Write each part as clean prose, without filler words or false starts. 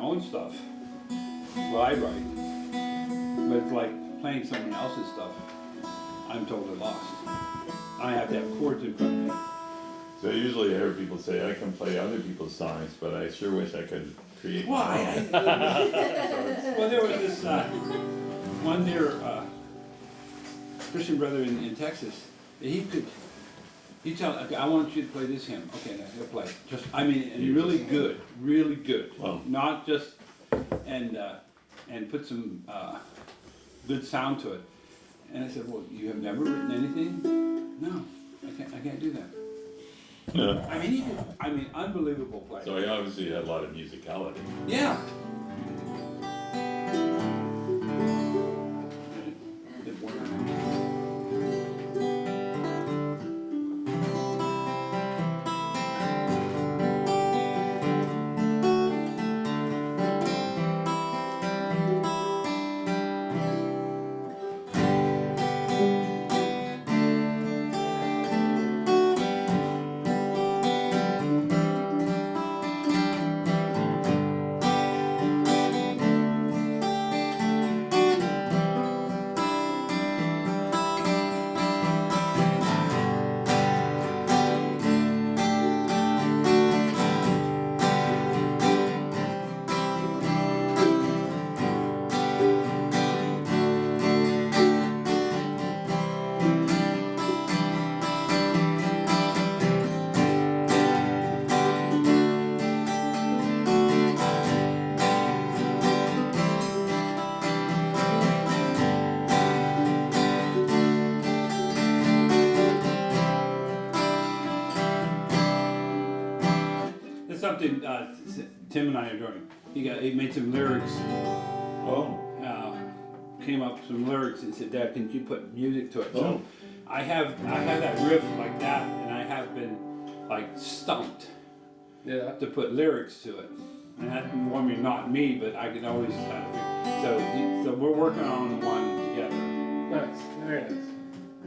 own stuff, what I write. But it's like playing someone else's stuff, I'm totally lost. I have to have chords in front of me. So usually I hear people say, I can play other people's songs, but I sure wish I could create my own. Well, there was this one dear Christian brother in Texas. He'd tell, okay, I want you to play this hymn. Okay, now he'll play. Just, I mean, and really good, really good. Wow. Not just, and put some good sound to it. And I said, well, you have never written anything? No, I can't do that. Yeah. I mean, unbelievable player. So he obviously had a lot of musicality. Yeah. Something Tim and I are doing. He made some lyrics. Oh. Came up with some lyrics and said, "Dad, can you put music to it?" Oh. So I have that riff like that, and I have been like stumped to put lyrics to it. And that, I mean, not me, but I can always kind of. So we're working on one together. Nice, very nice.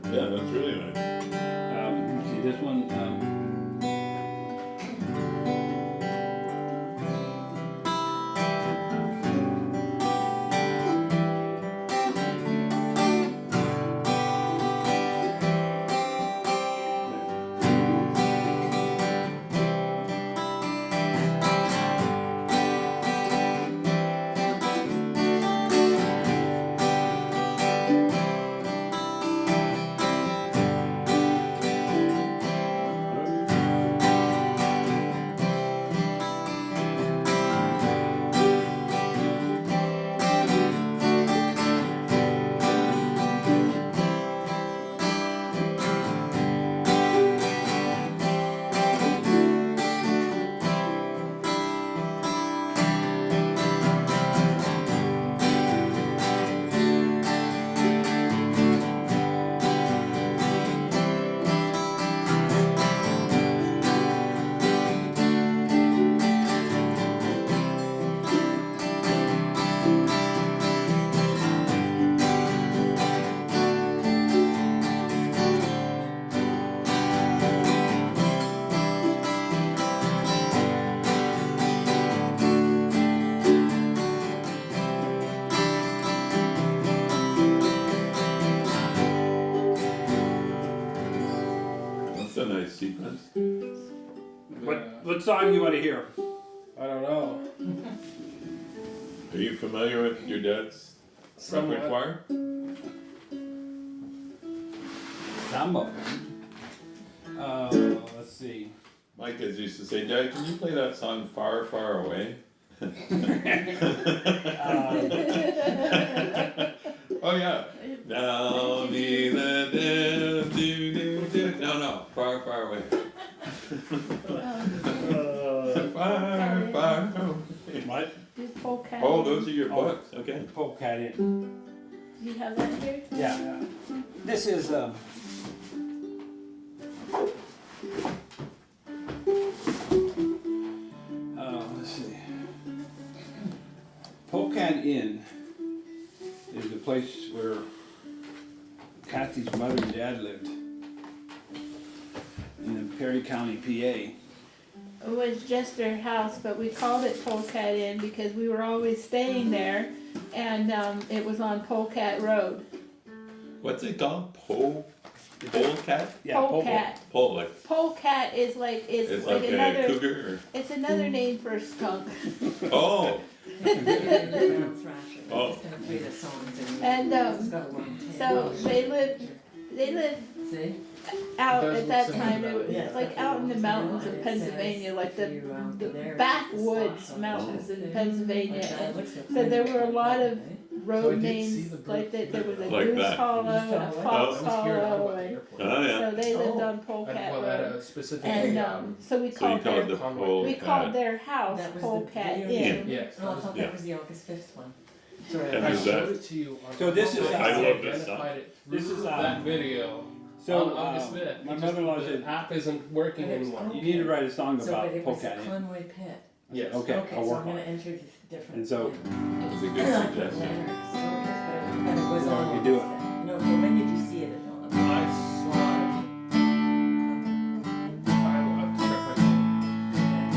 Yeah, that's really nice. See this one. That's a nice sequence. What song you want to hear? I don't know. Are you familiar with your dad's Somewhat. repertoire? Some of them. Let's see. My kids used to say, Dad, can you play that song Far, Far Away? Oh yeah. Now be the death, do. No, Far, Far Away. Far, far away. What? Do polecat. Oh, those are your books. Okay. Polecat in. Do you have that here? Yeah. This is let's see. Polecat Inn is the place where Kathy's mother and dad lived in Perry County, PA. was just their house, but we called it Polecat Inn because we were always staying there, and it was on Polecat Road. What's it called? Polecat? Yeah, Polecat. Polecat. Pole, like, Polecat is like it's like like another. a cougar It's another name for a skunk. or? Oh, Oh. And so they lived See? out Doesn't at that sound time. bad. It was Yeah. like out in the mountains of Pennsylvania, like the backwoods mountains in Pennsylvania. And so there were a lot of So I road did see names the like that. There was a Like Goose that. Hollow and a Fox I was here at Hollow, Ottawa and Airport. oh yeah. so they lived on At, Polecat well, at Road. a specific And so we So you called call it their the we called Polecat. their house That was the Polecat video Inn. game? Yes. Oh, I thought Yeah. that was the August 5th one. And I is showed that, it to you on So this is, I I love this identified it This through is, that video. So, on August 5th. my It just- mother-in-law the said, app isn't working And it's anymore. you need to write a song So, about but it was a Polecat Inn. Conway Pit. Yes. Okay, Okay, I'll so work I'm on gonna it. enter the different. And so, that's a good I put suggestion. Leonard, but it was No, on you do it. August 5th. No, but when did you see it? I saw it. I have to check my phone.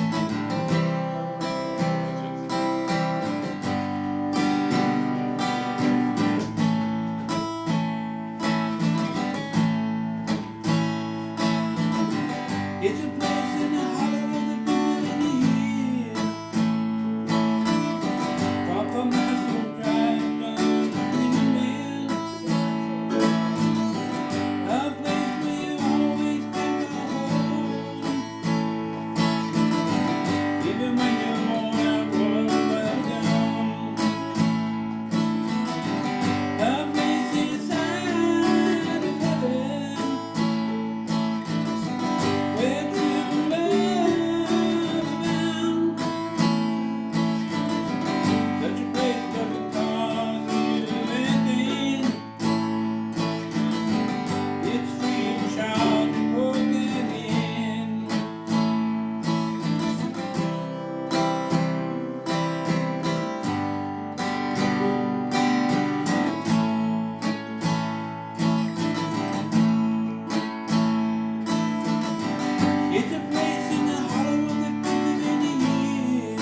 it's a place in the hollow of the Pennsylvania hill. Far from my soul drive down Green Mill. A place where you always can call home. Even when you're worn out, well gone. A place inside of heaven, where true love abounds. Such a place doesn't cost you anything. It's free of charge to Polecat Inn. It's a place in the hollow of the Pennsylvania hill,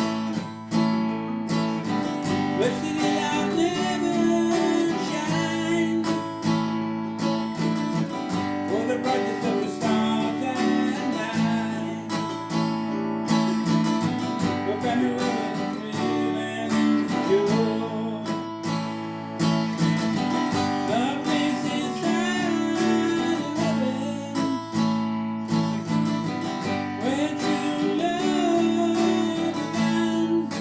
where city lights never shine, for the brightness of the stars at night. Where family lives real and secure. A place inside of heaven, where true love abounds.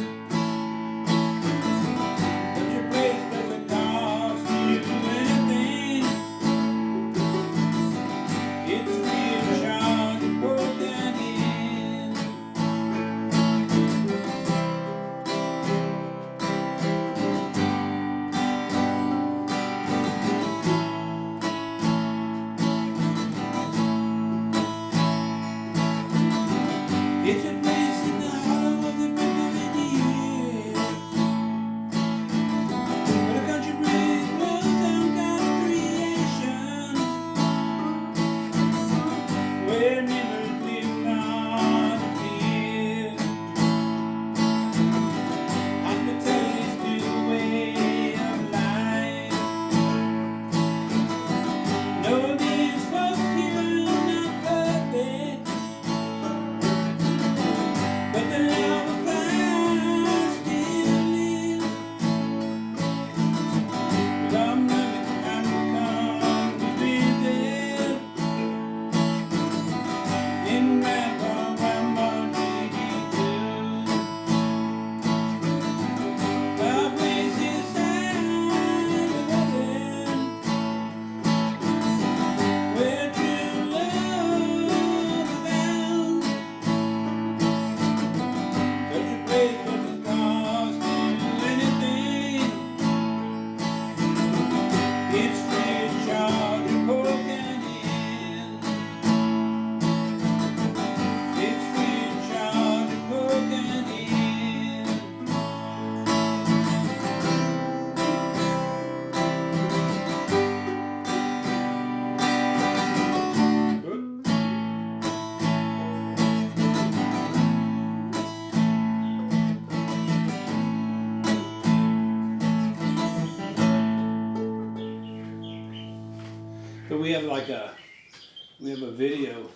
So we have a video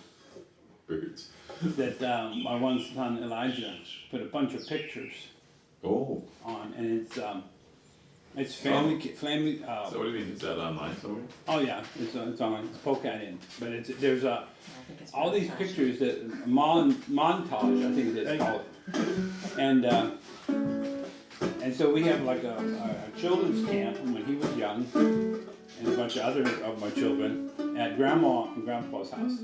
Birds. that my one son Elijah put a bunch of pictures Oh, on, and it's family. so what do you mean, is that online somewhere? Oh yeah, it's on. It's Polecat in, but there's I think it's all these montage. pictures that montage, I think it is called, and so we have like a children's camp when he was young, and a bunch of other of my children at Grandma and Grandpa's house,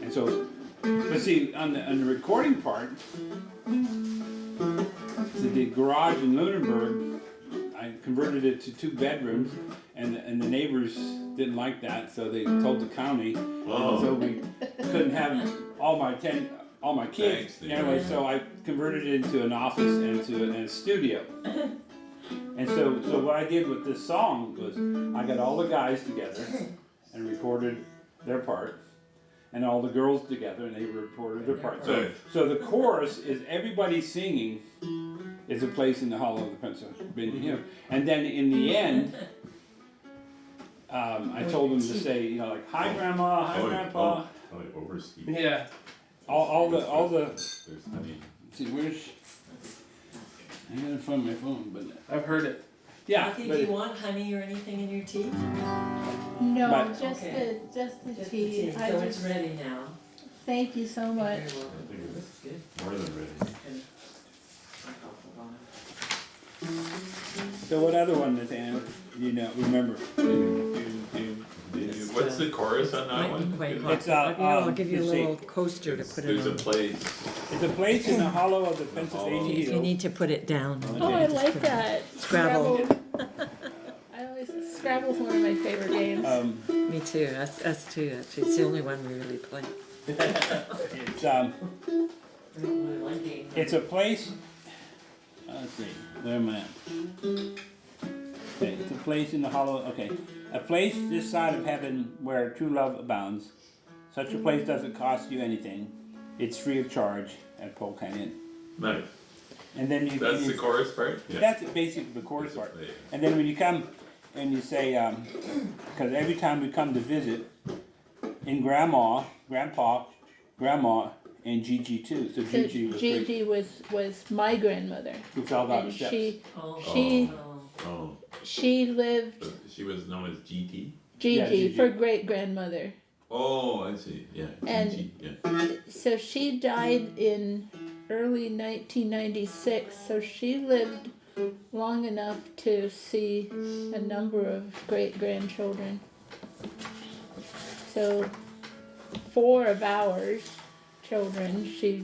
and so, but see on the recording part, the garage in Lunenburg, I converted it to 2 bedrooms, and the neighbors didn't like that, so they told the county. Oh. So we couldn't have all my kids. Thanks, Anyway, so I converted it into an office and to a studio. And so what I did with this song was I got all the guys together and recorded their part, and all the girls together and they recorded their part. Right. So the chorus is everybody singing is a place in the hollow of the Pennsylvania. And then in the end, I told them to say, like, hi grandma, hi grandpa. Oh, overski. Yeah. All the There's honey. see where's I got it from my phone, but I've heard it. yeah, Kathy, but do you want honey or anything in your tea? No, But- just Okay. the Just the tea. tea, I so it's just ready now. thank you so much. Very well. I think it Looks good. More than ready. Good. Hold on. so what other one, Nathaniel? You know, remember? What's the chorus on that Might one? be quite hot. It's I'll give you a let's see. little coaster to put it There's a on. place. It's a place in the hollow of the If Pennsylvania you Hills. need to put it down. Oh, I just like put it- that. Scrabble. Scrabble's one of my favorite games. Me too, us too, actually. It's the only one we really play. It's a place. Let's see, where am I at? Okay, it's a place in the hollow. Okay, a place this side of heaven where true love abounds. Such a place doesn't cost you anything. It's free of charge at Polecat Inn. Nice. And then you. That's the chorus part? Yeah. That's basically the chorus That's part. a play. And then when you come and you say, because every time we come to visit, in Grandma, Grandpa, Grandma, and Gigi too. So So Gigi was great. Gigi was my grandmother, Who fell down the and steps. she Oh, she lived but she was known as GT? Gigi Yeah, Gigi. for great grandmother. Oh, I see. Yeah. And- GT. Yeah. So she died in early 1996. So she lived long enough to see a number of great grandchildren. So 4 of ours children she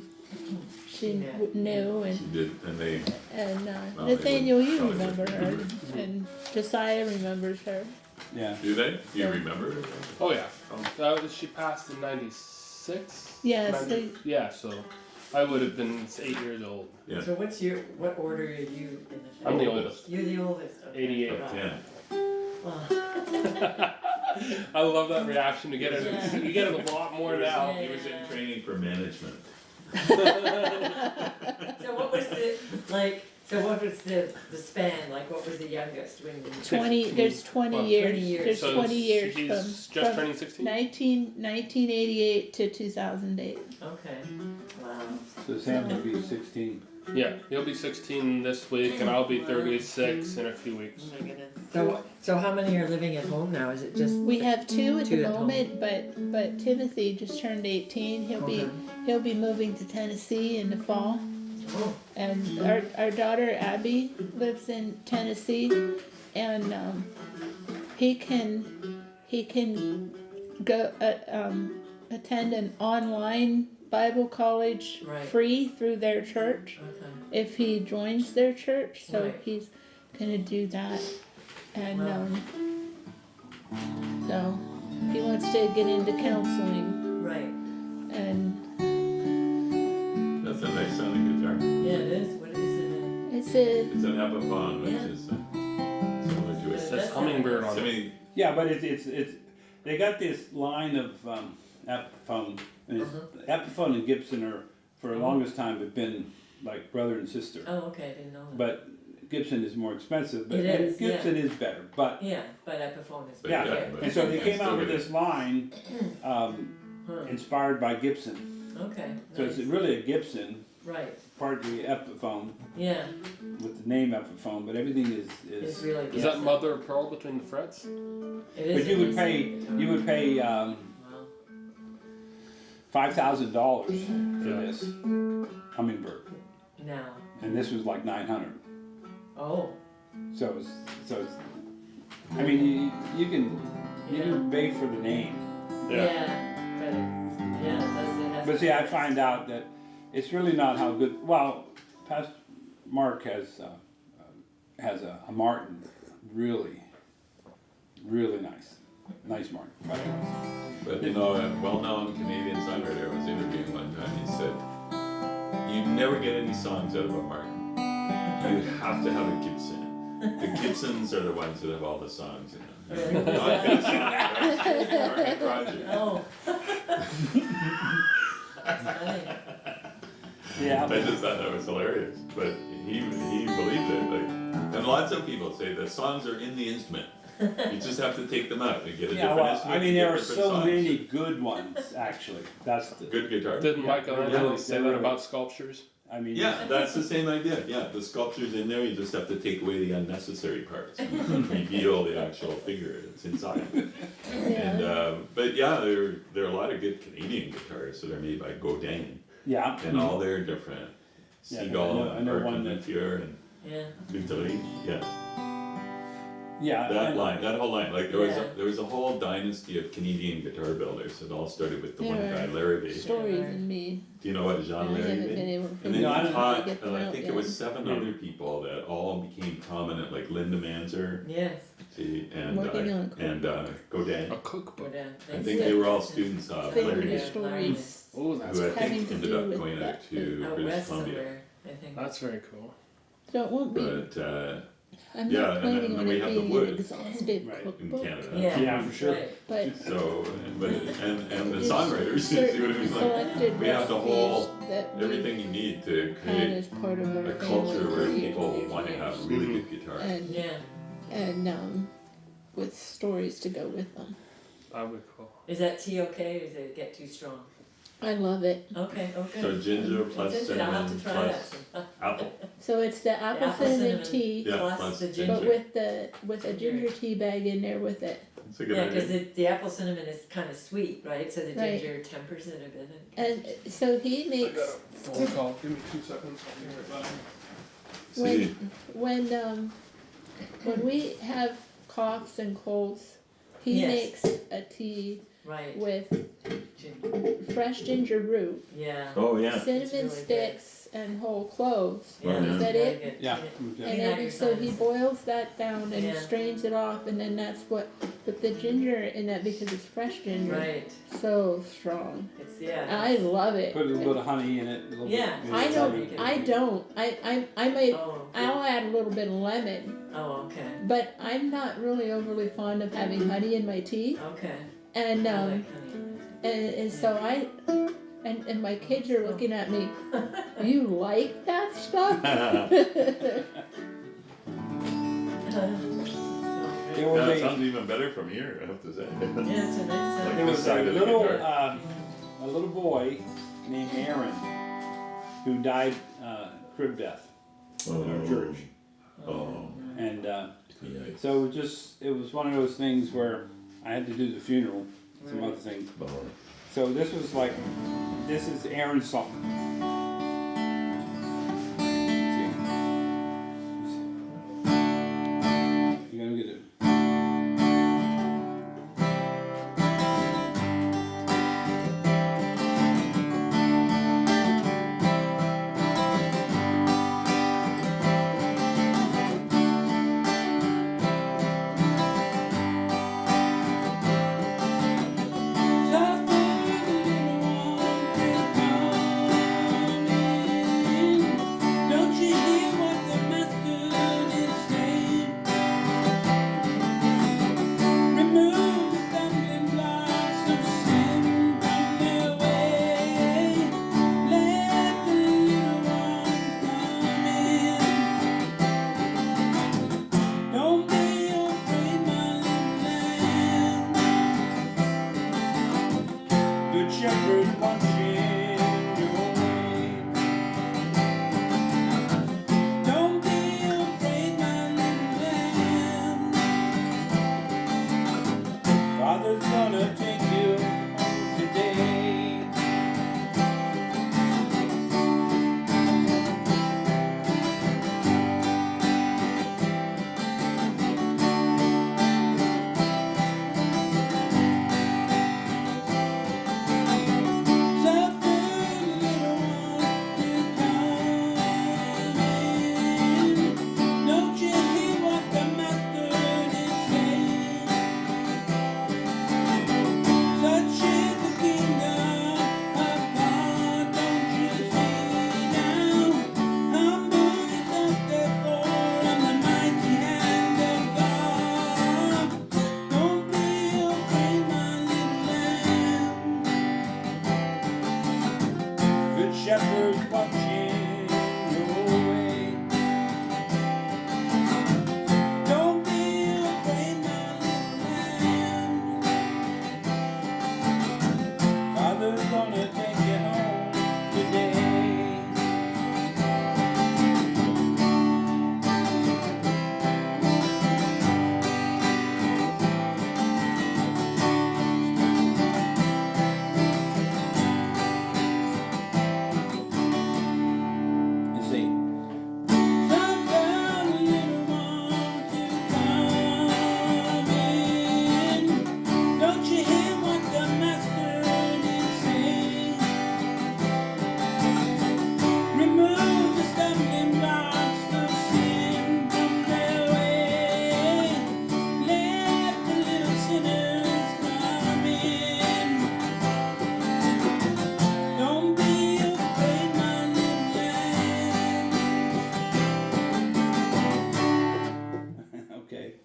knew, She did, and they. and Well, Nathaniel, you probably remember her, remember. and Josiah remembers her. Yeah. Do they? Do you remember? Oh yeah. She passed in '96. Yes, Yeah, so I would have been 8 years old. Yeah. So what order are you in the I'm family? the oldest. You're the oldest? Okay. 88. Yeah. Well, I love that reaction to get it. Yeah. You get it a lot more now. He was in training for management. so what was the span, like what was the youngest when you? 20. There's 20 Well, years. 20 years. There's So 20 years he's from just turning 16. 1988 to 2008. Okay, wow. So Sam would be 16. Yeah, he'll be 16 this week, and I'll be 36 in a few weeks. Oh my goodness. So how many are living at home now? Is it just? We have 2 at the Two at home. moment, but Timothy just turned 18. Okay. He'll be moving to Tennessee in the fall. Oh, And our daughter Abby lives in Tennessee, and he can go attend an online Bible college Right. free through their church okay. if he joins their church. So Right. he's gonna do that, and Wow. so he wants to get into counseling, Right. and That's a nice sounding guitar. Yeah, it is. What is it? it's a It's an Epiphone, which Yeah. is similar to It a. says hummingbird on it. Semi. Yeah, but it's they got this line of Epiphone, and Epiphone and Gibson are for the longest time have been like brother and sister. Oh, okay, I didn't know that. But Gibson is more expensive, but It and is, Gibson is better. But Yeah, but I performance. But yeah, yeah, but and so they it's came still out with good. this line Huh. inspired by Gibson. Okay, So nice. it's really a Gibson, Right, partly Epiphone yeah, with the name Epiphone, but everything it's is. really. Is that mother of pearl between the frets? It is. But you would pay Wow. $5,000 for Yeah. this hummingbird, Now. and this was like 900. Oh. So it's. I mean, you can pay for the name, Yeah. But it, yeah, it does. It has but see, I find out that it's really not how good. Well, Pastor Mark has a Martin, really nice Martin. But anyways. But you know, a well-known Canadian songwriter I was interviewing one time, he said, you never get any songs out of a Martin. You have to have a Gibson. The Gibsons are the ones that have all the songs in them. Not Gibson, that's Mark and Roger. Oh. That's funny. Yeah. I just thought that was hilarious, but he believed it. Like, and lots of people say the songs are in the instrument. You just have to take them out and get a Yeah, different well, instrument. I mean, to get there are different so songs. many good ones, actually. That's the. Good guitar. Didn't Yeah, Michelangelo really- say they're that really- about sculptures? I mean. Yeah, that's the same idea. Yeah, the sculpture's in there. You just have to take away the unnecessary parts and reveal the actual figure that's inside. And but yeah, there are a lot of good Canadian guitars that are made by Godin, Yeah. and all their different Yeah, Seagull I and know one that- Arcadifier and Yeah. Lutherie. Yeah, Yeah. that line, that whole line. Like there Yeah. was a whole dynasty of Canadian guitar builders. It all started with the one There guy, are Larrabee. Stories in me. Do you know what Jean I haven't been Larrabee? able to And figure then No, I he don't taught, get them I out think yet. it was 7 other people that all became prominent, like Linda Manzer, Yes. see, and Working on Godin. A cookbook. I think they were all students of Favorite Larrabee, stories. Oh, that's who I having think to ended do up with going out that to Out British west Columbia. somewhere, I think. That's very cool. So it won't be. But I'm yeah, not and planning then on we it have the being wood. an exhaustive Right, in in cookbook, Canada. Yeah. Yeah, for sure. Right. but So, but and the it's songwriters, you see certain what I mean? Like, selected we have the whole recipes that we everything you need to had create as part of our a culture family where for people years want to and have really good guitar. years. Yeah. and with stories to go with them. That would be cool. Is that tea okay, or does it get too strong? I love it. Okay, okay. So ginger plus That's interesting. I'll have cinnamon to try plus that. apple. So it's the apple apple cinnamon cinnamon. tea, Yeah, Plus plus the ginger. ginger. but with a ginger tea bag in there with it. It's a good Yeah, because idea. the apple cinnamon is kind of sweet, right? So the Right. ginger tempers it a bit. And so he I makes got a phone call. Give me 2 seconds. I'll be right back. See, when we have coughs and colds, he Yes. makes a tea Right. with Ginger. fresh ginger root, Yeah. oh yeah. cinnamon really good. sticks, and whole cloves. Oh, yeah. Is that very it? good. Yeah. And Clean out then your so he sinuses. boils that down and Yeah. strains it off, and then that's what. But the ginger in that, because it's fresh ginger, Right. so strong. It's yeah. I love it. Put a little bit of honey in it. A little Yeah. bit, I It's don't. already good. I don't. I might. Oh. I'll add a little bit of lemon, Oh. Okay. but I'm not really overly fond of having honey in my tea. Okay. And I like honey. and so and my kids are looking at me. You like that stuff? There was That a sounds even better from here, I have to say. Yeah, it's a nice sound. there was This side a of the little guitar. a little boy named Aaron who died crib death in our church, Oh, and yeah. so it was one of those things where I had to do the funeral, some other things. So this is Aaron's song. You're gonna get it. Just a little one can come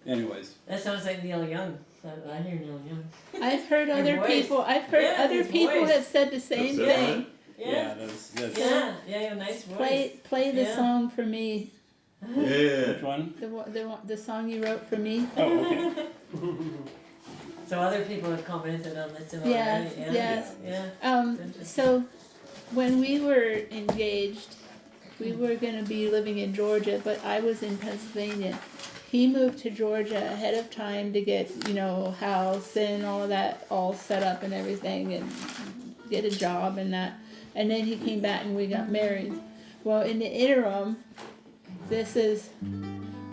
Anyways, That sounds like Neil Young. I hear Neil Young. I've heard Your other voice. people. I've heard Yeah, other his people voice. have said the same That's it, thing. Yeah. that's Yeah, nice voice. Play the Yeah. song for me. Yeah. which one? The song you wrote for me. Oh, okay. So other people have commented on this already. Yes, Yeah. yes. Yeah. So when we were engaged, we were gonna be living in Georgia, but I was in Pennsylvania. He moved to Georgia ahead of time to get, house and all of that all set up and everything and get a job and that. And then he came back and we got married. Well, in the interim, this is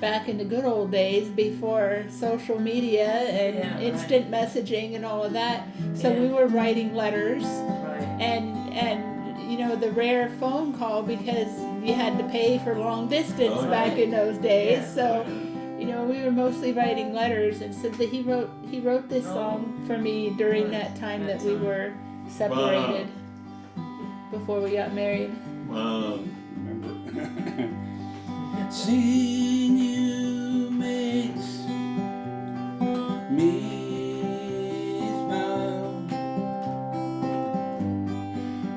back in the good old days before social media and Yeah, right. instant messaging and all of that. So Yeah. we were writing letters Right. and the rare phone call because you had to pay for long distance Oh, back yeah. in those days. Yeah. So we were mostly writing letters, and so that he wrote this Oh. song for me during that time that we were separated before we got married. Wow. Remember? Seeing you makes me smile.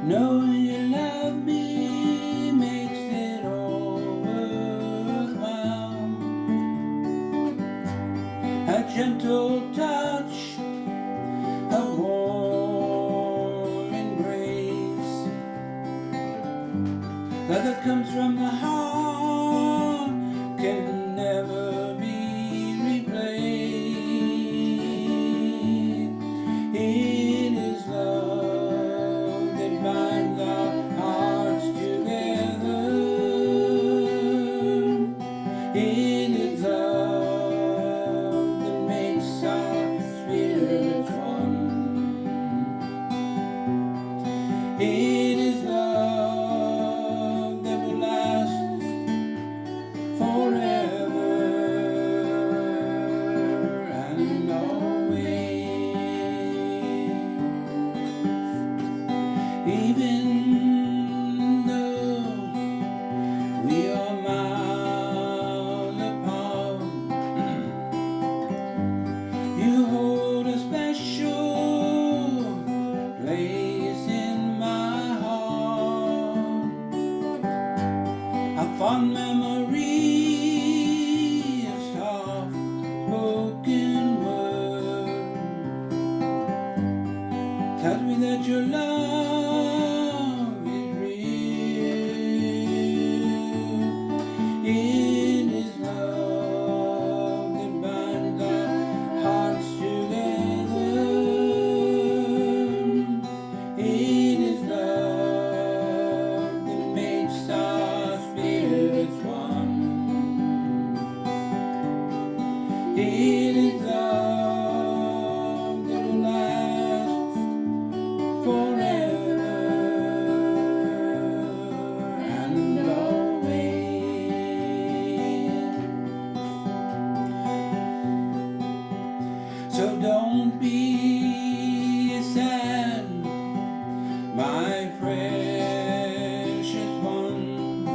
Knowing you love me makes it all worthwhile. A gentle touch, a warm embrace, love that comes from the heart can never be replaced. It is love that binds our hearts together. It is love that makes our spirits one. It is love that will last forever and always. Even though we are miles apart, you hold a special place in my heart. A fond memory of soft spoken words tells me that your love is real. It is love that binds our hearts together. It is love that makes our spirits one. It is love that will last forever and always. So don't be sad, my precious one.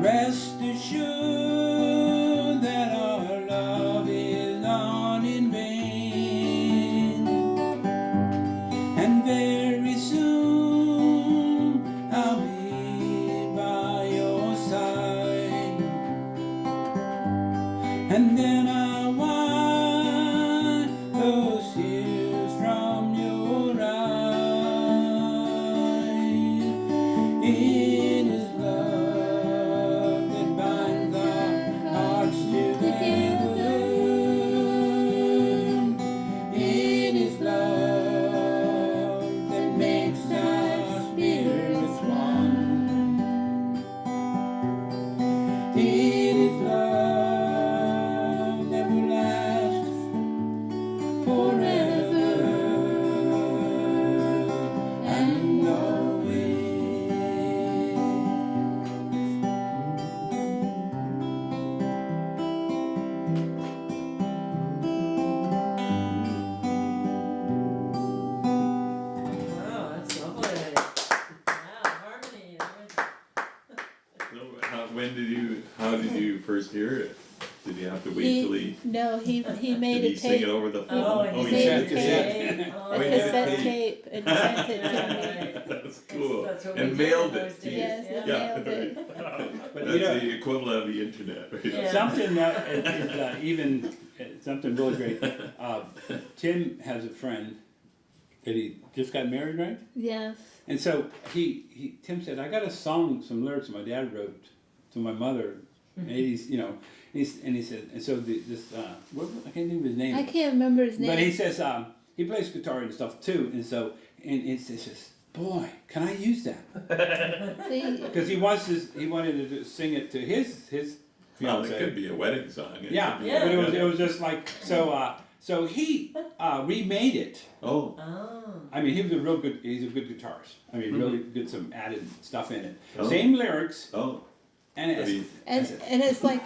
Rest assured that our love is not in vain, and very soon I'll be by your side, and then I'll wipe those tears from your eyes. It is love that binds our hearts together. It is love that makes our spirits one. It is love that will last forever and always. Wow, that's lovely. Wow, harmony. So how did you first hear it? Did you have to wait till he, No, he did made he a sing it tape, over the phone? Oh, and he he sent made it a to tape. you. a Oh, he did a cassette tape. tape, and sent it to me. That's cool. That's what And we did mailed in it those to days. you. Yes, it Yeah. mailed it. But That's you know, the equivalent of the internet, right? Yeah. something that is even something really great. Tim has a friend that he just got married, right? Yes. And so Tim said, I got a song, some lyrics my dad wrote to my mother, in the 80s, you know. He said, and so I can't think of his name. I can't remember his name. But he says, he plays guitar and stuff too, and so, and he says, boy, can I use that? See, Because he wanted to sing it to his Well, it fiance. could be a wedding song. It Yeah, could be- Yeah. but it was just like, so he remade it. Oh, Oh. I mean, he's a good guitarist. I mean, really good, some added stuff in it. Oh. Same lyrics, oh. and But he- and it's like,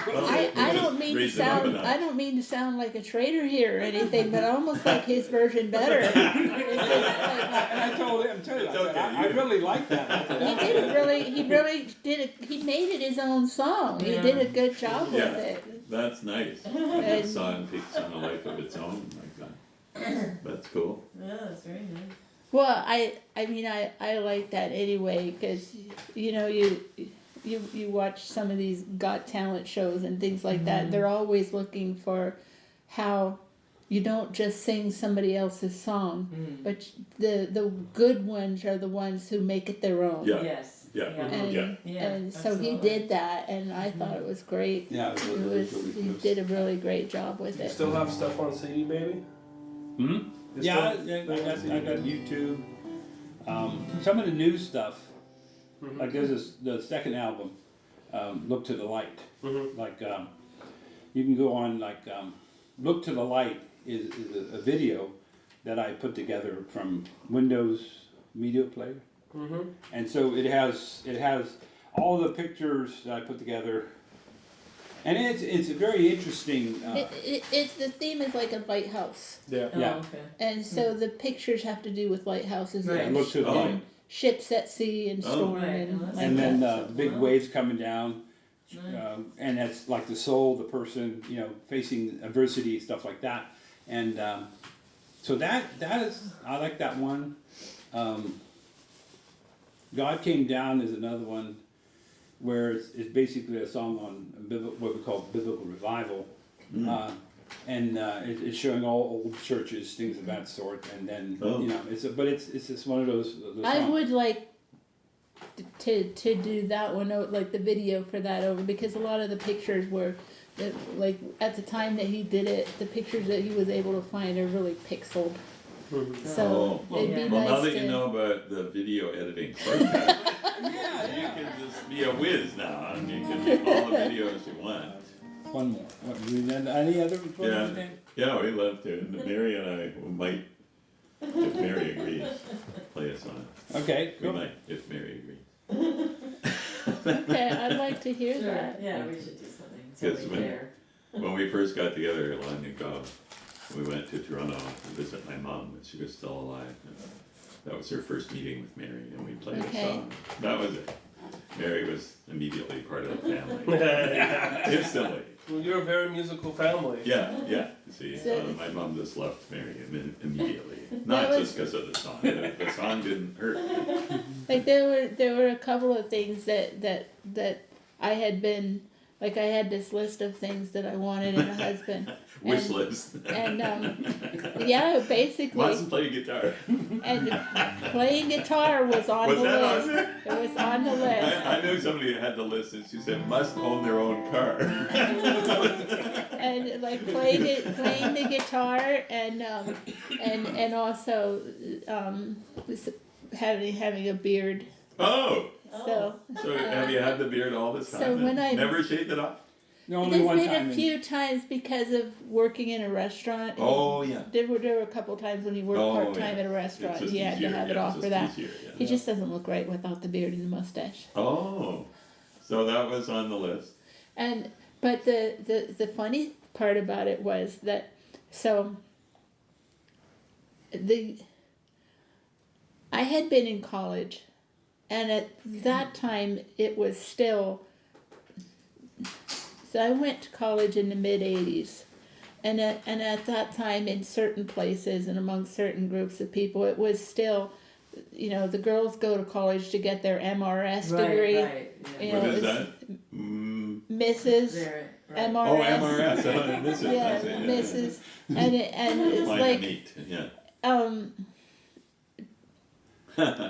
well, I we'll don't just mean to raise it up a sound notch. I don't mean to sound like a traitor here or anything, but I almost like his version better. It's just like, and I told him too. I It's said, okay, I really like that. I said, he really did it. He made it his own song. He did a good job with Yeah. it. That's nice. And- The song takes on a life of its own like that. That's cool. Yeah, that's very nice. Well, I mean, I like that anyway, because, you know, you watch some of these Got Talent shows and things like that. They're always looking for how you don't just sing somebody else's song, but the good ones are the ones who make it their own. Yeah. Yes. Yeah. And, Yeah. Yeah, and so he absolutely. did that, and I thought it was great. Yeah, He did a really great job with You it. still have stuff on CD, baby? Hmm? You Yeah, still- I got YouTube. Some of the new stuff, Mhm. like there's the second album, Look to the Light. Mhm. Like you can go on Look to the Light is a video that I put together from Windows Media Player, Mhm. and so it has all the pictures that I put together, and it's a very interesting. It's the theme is like a lighthouse, Yeah. Oh, Yeah. okay. and so the pictures have to do with lighthouses Right. and, Look to the Oh. light. ships at sea and Oh. storm Right, and well, that's like And then that. the big Wow. waves coming down, Nice. and that's like the soul, the person, you know, facing adversity, stuff like that. And so that is, I like that one. God Came Down is another one where it's basically a song on what we call biblical revival. And it's showing all old churches, things of that sort, and then Oh. you know, it's just one of those I songs. would like to do that one like the video for that over, because a lot of the pictures were like at the time that he did it, the pictures that he was able to find are really pixeled. Mhm. So Oh. it'd be Yeah. Well, nice now that to. you know about the video editing shortcut, Yeah, you yeah. can just be a whiz now, and you can make all the videos you want. One more. Any other? Yeah. Yeah, we love to. And Mary and I might, if Mary agrees, play a song. Okay, We cool. might, if Mary agrees. Okay, I'd like to hear Sure. that. Yeah, we should do something. Yes, Something when- there. When we first got together long ago, we went to Toronto to visit my mom when she was still alive. And that was her first meeting with Mary, and we played Okay. a song. That was it. Mary was immediately part of the family. Instantly. Well, you're a very musical family. Yeah, yeah. See, So- my mom just left Mary immediately. That Not was- just because of the song. The song didn't hurt. Like there were a couple of things that I had been like, I had this list of things that I wanted in a husband. Wish And- list. And yeah, basically, Wants to play guitar. and playing guitar was on Was the that on list. there? It was on the list. I knew somebody that had the list, and she said must own their own car. And like playing the guitar and also having a beard. Oh, So so have you had the beard all this time? So when and I- never shaved it off? No, only there's one been time. a few times because of working in a restaurant. Oh yeah. There were a couple times when he worked Oh, part time yeah. at a It's restaurant. just He had easier, to have it yeah, off it's for just that. easier, yeah. He just doesn't look right without the beard and the mustache. Oh, so that was on the list. But the funny part about it was that I had been in college, and at that time it was still So I went to college in the mid-'80s. And at that time, in certain places and among certain groups of people, it was still, the girls go to college to get their MRS degree. Right, You yeah. know, What is it's that? Mrs. There, right. MRS. Oh, MRS. Oh, this is Yeah, Mrs. And it's Like like, meat. Yeah.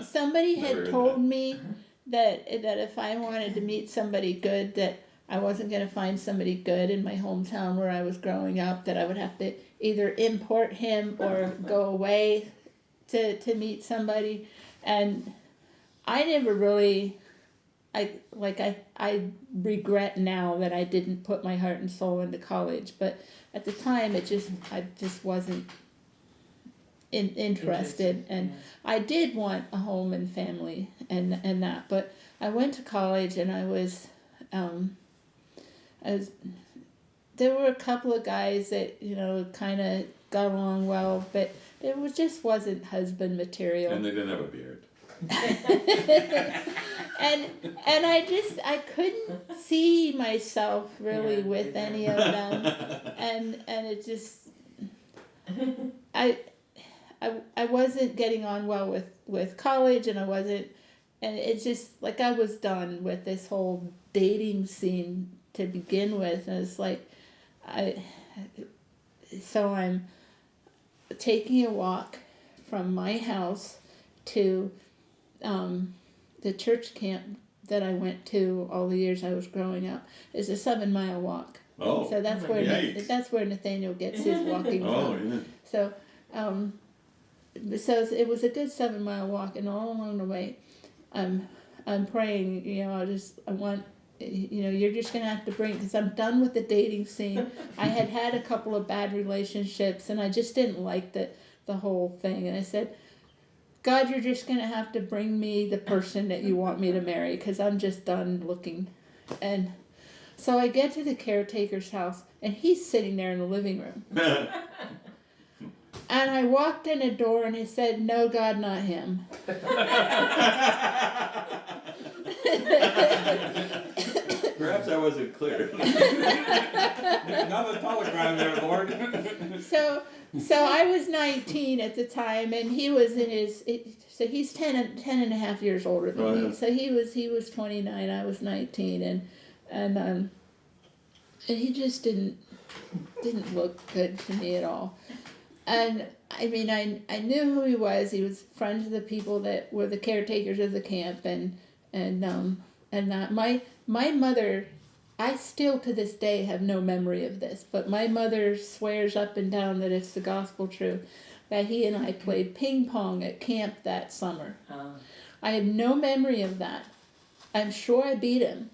somebody Never had heard told that. me that if I wanted to meet somebody good, that I wasn't going to find somebody good in my hometown where I was growing up, that I would have to either import him or go away to meet somebody. And I never really, I regret now that I didn't put my heart and soul into college, but at the time I just wasn't interested. And yeah. I did want a home and family and that, but I went to college and I was there were a couple of guys that kind of got along well, but it wasn't husband material. And they didn't have a beard. and I couldn't see myself really Yeah, with either. any of them, and it just I wasn't getting on well with college, and it's just like I was done with this whole dating scene to begin with, and it's like so I'm taking a walk from my house to the church camp that I went to all the years I was growing up. Is a 7-mile walk. Oh. So that's where yikes. that's where Nathaniel gets his walking Oh, from. yeah. So so it was a good 7-mile walk, and all along the way, I'm praying. I want. You're just gonna have to bring, because I'm done with the dating scene. I had a couple of bad relationships, and I just didn't like the whole thing. And I said, God, you're just gonna have to bring me the person that you want me to marry, because I'm just done looking. And so I get to the caretaker's house, and he's sitting there in the living room. And I walked in the door, and he said, "No, God, not him." Perhaps I wasn't clear. Another telegram there, Lord. So I was 19 at the time, and he was in his. So he's 10 and a half years older than me. Yeah. So he was 29. I was 19, and he just didn't look good to me at all. And I mean, I knew who he was. He was friends with the people that were the caretakers of the camp, and that my mother, I still to this day have no memory of this, but my mother swears up and down that it's the gospel truth that he and I played ping pong at camp that summer. I have no memory of that. I'm sure I beat him,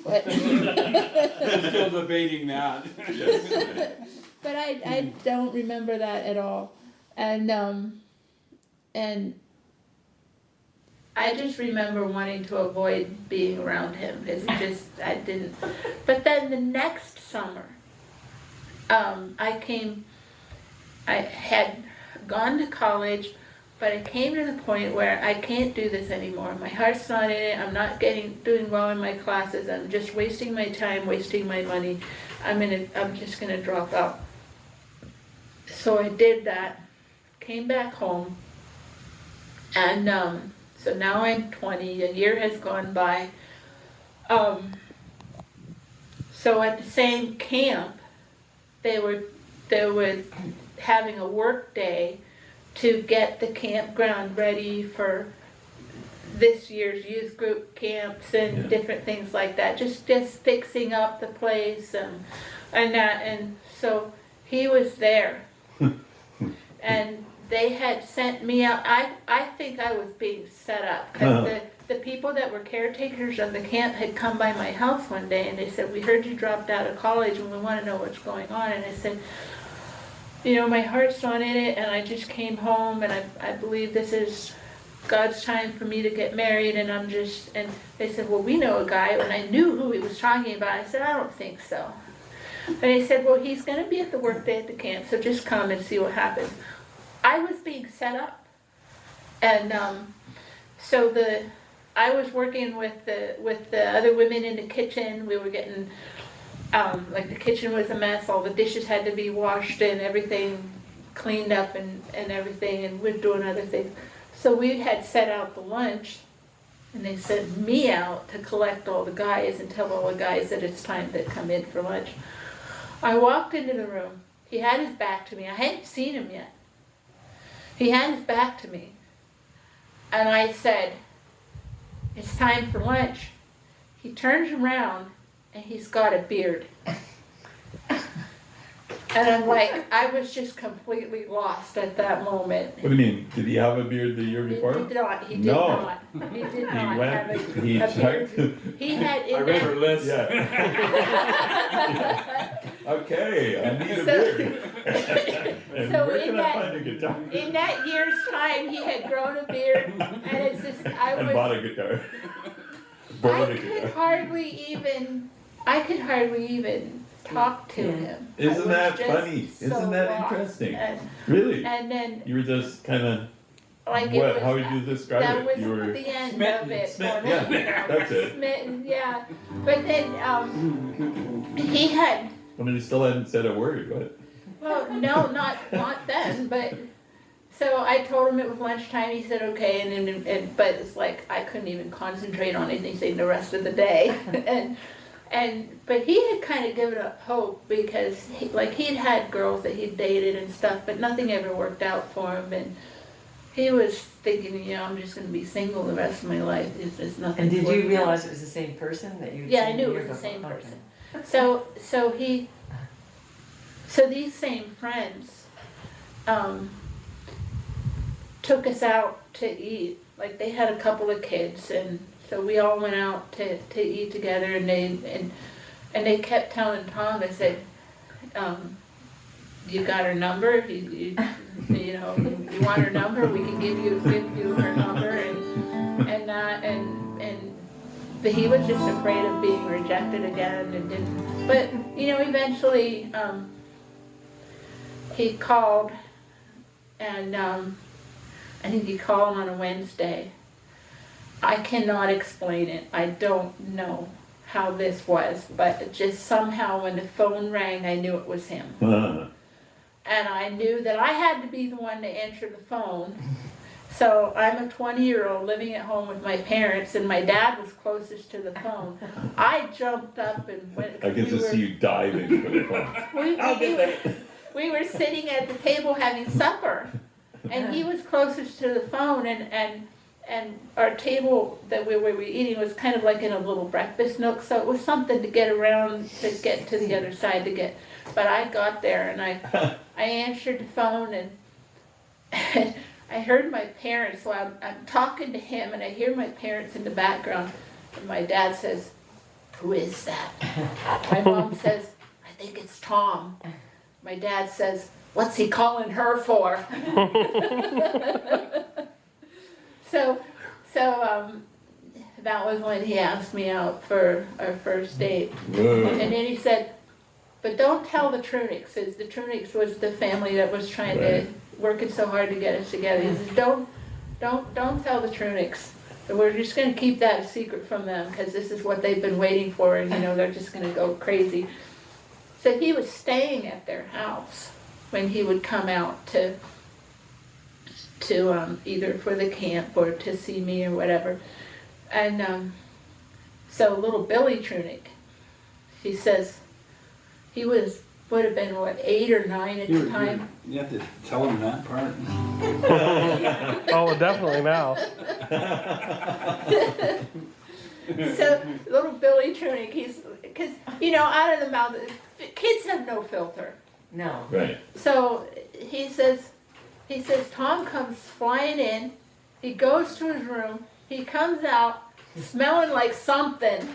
but I'm still debating that. Yes. but I don't remember that at all. And I just remember wanting to avoid being around him, because I didn't. But then the next summer, I had gone to college, but I came to the point where I can't do this anymore. My heart's not in it. I'm not doing well in my classes. I'm just wasting my time, wasting my money. I'm just gonna drop out. So I did that, came back home, and so now I'm 20, a year has gone by. So at the same camp, they were having a work day to get the campground ready for this year's youth group camps and different things like that. Just fixing up the place and that, and so he was there. And they had sent me out. I think I was being set up, because the people that were caretakers of the camp had come by my house one day, and they said, "We heard you dropped out of college and we want to know what's going on." And I said, my heart's not in it, and I just came home, and I believe this is God's time for me to get married, and and they said, "Well, we know a guy," and I knew who he was talking about. I said, "I don't think so." And he said, "Well, he's going to be at the work day at the camp, so just come and see what happens." I was being set up, and so I was working with the other women in the kitchen. We were getting like the kitchen was a mess, all the dishes had to be washed and everything cleaned up and everything, and we're doing other things. So we had set out the lunch, and they sent me out to collect all the guys and tell all the guys that it's time to come in for lunch. I walked into the room. He had his back to me. I hadn't seen him yet. He had his back to me. And I said, "It's time for lunch." He turns around and he's got a beard. And I'm like, I was just completely lost at that moment. What do you mean? Did he have a beard the year before? He did not. He did No. not. He did not have a He beard. checked. He had I in read that, her list. Yeah. Okay, I need a beard. And So where in can that- I find a guitar? in that year's time, he had grown a beard, and it's just, And bought a guitar. Bought a guitar. I could hardly even talk to Yeah. him. I Isn't was that just funny? so Isn't that lost. interesting? And Really? then, You were just kind of, like, it was, how would you describe that it? was You were the end smitten. of it. Smitten, for yeah, me. that's it. Smitten, yeah. But then, he had, I mean, you still hadn't said a word, what? well, no, not then, but, so I told him it was lunchtime, he said, okay, but it's like, I couldn't even concentrate on anything the rest of the day. But he had kind of given up hope because he'd had girls that he'd dated and stuff, but nothing ever worked out for him, and he was thinking, I'm just gonna be single the rest of my life, there's nothing. And did for you me. realize it was the same person that you? Yeah, I knew it was the same person. So these same friends, took us out to eat. Like, they had a couple of kids, and so we all went out to eat together, and they kept telling Tom, they said, you got her number, you want her number, we can give you her number, but he was just afraid of being rejected again, and didn't, but, eventually, he called, and, I think he called on a Wednesday. I cannot explain it. I don't know how this was, but it just somehow when the phone rang, I knew it was him. And I knew that I had to be the one to answer the phone. So I'm a 20-year-old living at home with my parents, and my dad was closest to the phone. I jumped up and went. I get to see you diving for the phone. We were sitting at the table having supper, and he was closest to the phone, and our table that we were eating was kind of like in a little breakfast nook, so it was something to get around, to get to the other side but I got there, and I answered the phone, and I heard my parents, so I'm talking to him, and I hear my parents in the background, and my dad says, "Who is that?" My mom says, "I think it's Tom." My dad says, "What's he calling her for?" So that was when he asked me out for our first date. And then he said, "But don't tell the Trunics," because the Trunics was the family that was trying to, working so hard to get us together. He said, don't tell the Trunics. We're just gonna keep that a secret from them, because this is what they've been waiting for, and they're just gonna go crazy. So he was staying at their house when he would come out to either for the camp or to see me or whatever. And so little Billy Trunick, he says, he would have been, 8 or 9 at the time. You have to tell him that part. Oh, definitely now. So little Billy Trunick, because out of the mouth, kids have no filter. No. Right. So he says, Tom comes flying in, he goes to his room, he comes out smelling like something,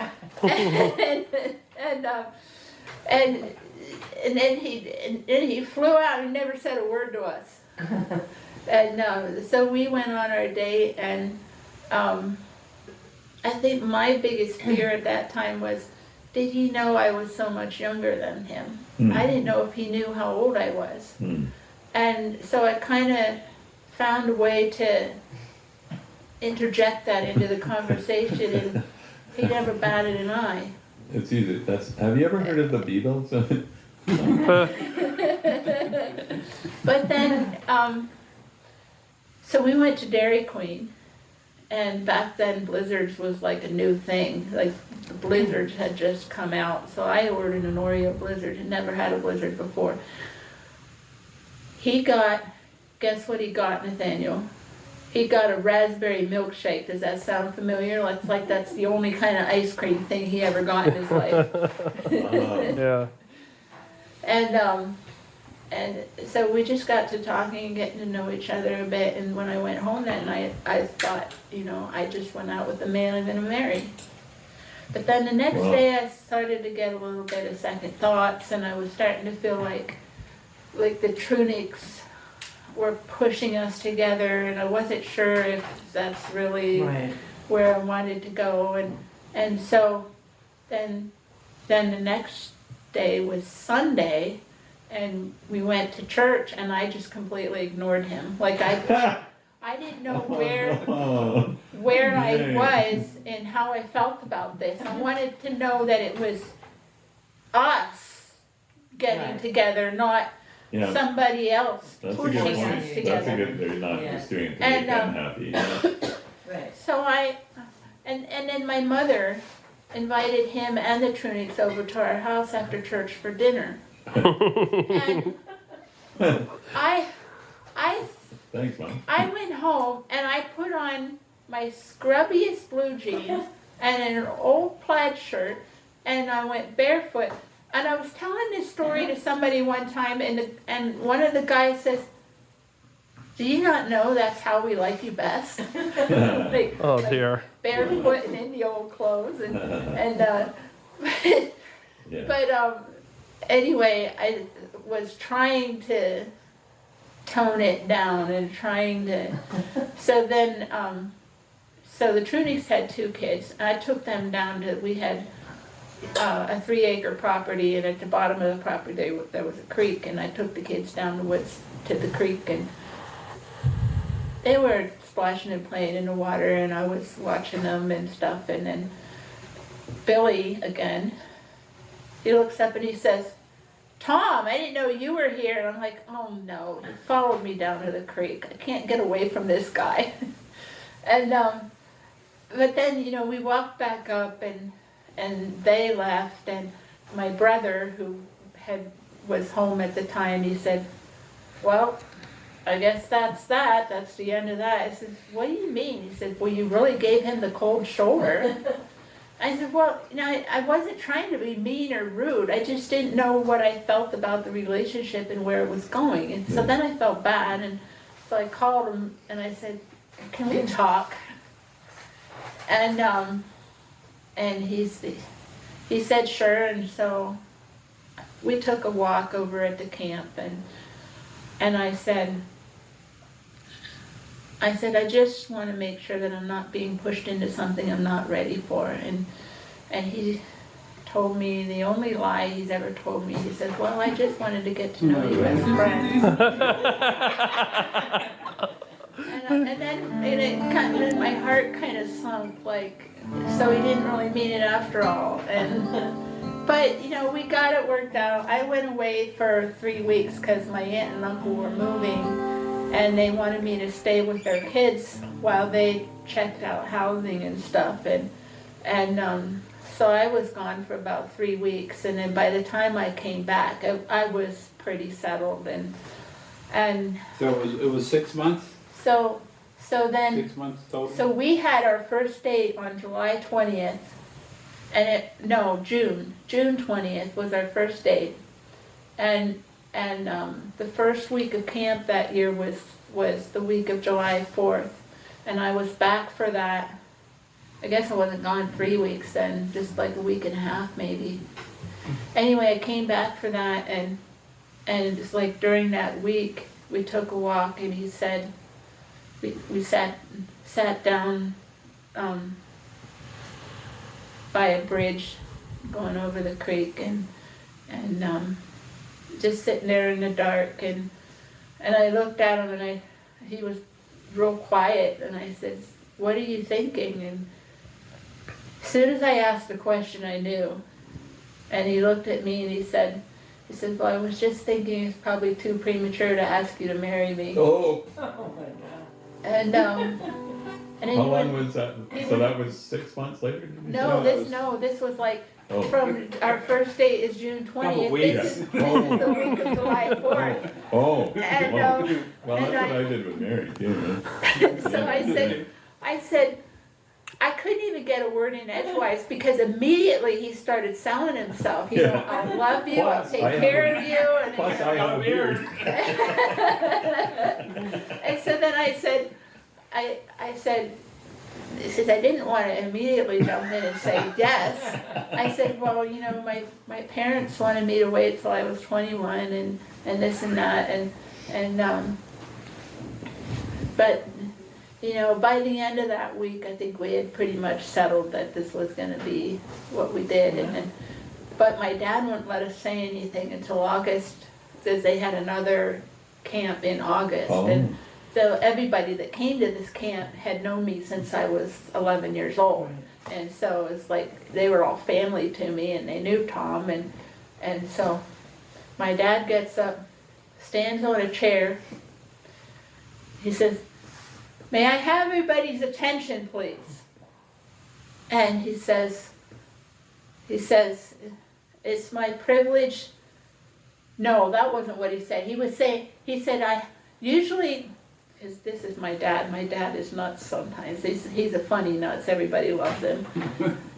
and then he flew out and never said a word to us. And so we went on our date, and I think my biggest fear at that time was, did he know I was so much younger than him? I didn't know if he knew how old I was. And so I kind of found a way to interject that into the conversation, and he never batted an eye. It's easy. Have you ever heard of the Beatles? But then, so we went to Dairy Queen, and back then Blizzards was like a new thing. Like the Blizzards had just come out, so I ordered an Oreo Blizzard. Had never had a Blizzard before. Guess what he got, Nathaniel? He got a raspberry milkshake. Does that sound familiar? Like that's the only kind of ice cream thing he ever got in his life. Yeah. And so we just got to talking and getting to know each other a bit. And when I went home that night, I thought, I just went out with the man I'm gonna marry. But then the next day, I started to get a little bit of second thoughts, and I was starting to feel like the Trunics were pushing us together, and I wasn't sure if that's really Right. where I wanted to go. And so then the next day was Sunday, and we went to church, and I just completely ignored him. Like I didn't know where I was and how I felt about this. I wanted to know that it was us getting Right. together, not Yeah, somebody else that's a pushing good us point. That's a together. good, they're not Yeah. just doing it to And, make them happy. Right. So and then my mother invited him and the Trunics over to our house after church for dinner. And I Thanks, Mom. I went home and I put on my scrubbiest blue jeans and an old plaid shirt, and I went barefoot. And I was telling this story to somebody one time, and one of the guys says, "Do you not know that's how we like you best?" Like, Oh like dear. barefoot and in the old clothes, Yeah. but anyway, I was trying to tone it down and trying to. So then, so the Trunics had 2 kids. And I took them down to. We had a 3-acre property, and at the bottom of the property there was a creek, and I took the kids down the woods to the creek, and they were splashing and playing in the water, and I was watching them and stuff. And then Billy again, he looks up and he says, "Tom, I didn't know you were here." And I'm like, oh no, he followed me down to the creek. I can't get away from this guy. And but then we walked back up, and they left, and my brother, who was home at the time, he said, "Well, I guess that's the end of that." I said, "What do you mean?" He said, "Well, you really gave him the cold shoulder." I said, "Well, I wasn't trying to be mean or rude. I just didn't know what I felt about the relationship and where it was going." And so then I felt bad, and so I called him and I said, "Can we talk?" And he said sure, and so we took a walk over at the camp, and I said, I just want to make sure that I'm not being pushed into something I'm not ready for. And he told me the only lie he's ever told me. He said, "Well, I just wanted to get to know you as a friend." and my heart kind of sunk, like, so he didn't really mean it after all. But we got it worked out. I went away for 3 weeks because my aunt and uncle were moving, and they wanted me to stay with their kids while they checked out housing and stuff. And so I was gone for about 3 weeks, and then by the time I came back, I was pretty settled. And So it was 6 months? so then 6 months total? so we had our first date on July 20th, and June 20th was our first date, and the first week of camp that year was the week of July 4th, and I was back for that. I guess I wasn't gone 3 weeks then, just like a week and a half maybe. Anyway, I came back for that, and it's like during that week we took a walk, and he said we sat down by a bridge going over the creek, and just sitting there in the dark, and I looked at him, and he was real quiet, and I said, "What are you thinking?" And as soon as I asked the question, I knew. And he looked at me and he said, well, I was just thinking it's probably too premature to ask you to marry me. Oh, Oh my God. And then how he long went, was that? So that was 6 months later? Did you say? no, this was like, Oh. from, our first date is June 20th. weeks. This is the week of July 4th. Oh, And, well, and that's what I did with Mary too. Huh? So I said, I couldn't even get a word in edgewise because immediately he started selling himself. You know, I'll love you, I'll Plus, take I have care a- of you. And, Plus, I have a beard. and so then I said, he says, I didn't want to immediately jump in and say yes. I said, well, you know, my parents wanted me to wait till I was 21 and this and that. But, you know, by the end of that week, I think we had pretty much settled that this was gonna be what we did. But my dad wouldn't let us say anything until August, because they had another camp in August. Oh. And so everybody that came to this camp had known me since I was 11 years old. And so it's like, they were all family to me and they knew Tom. And so my dad gets up, stands on a chair. He says, may I have everybody's attention, please? And he says, it's my privilege. No, that wasn't what he said. He said, I usually, this is my dad. My dad is nuts sometimes. He's a funny nuts. Everybody loves him.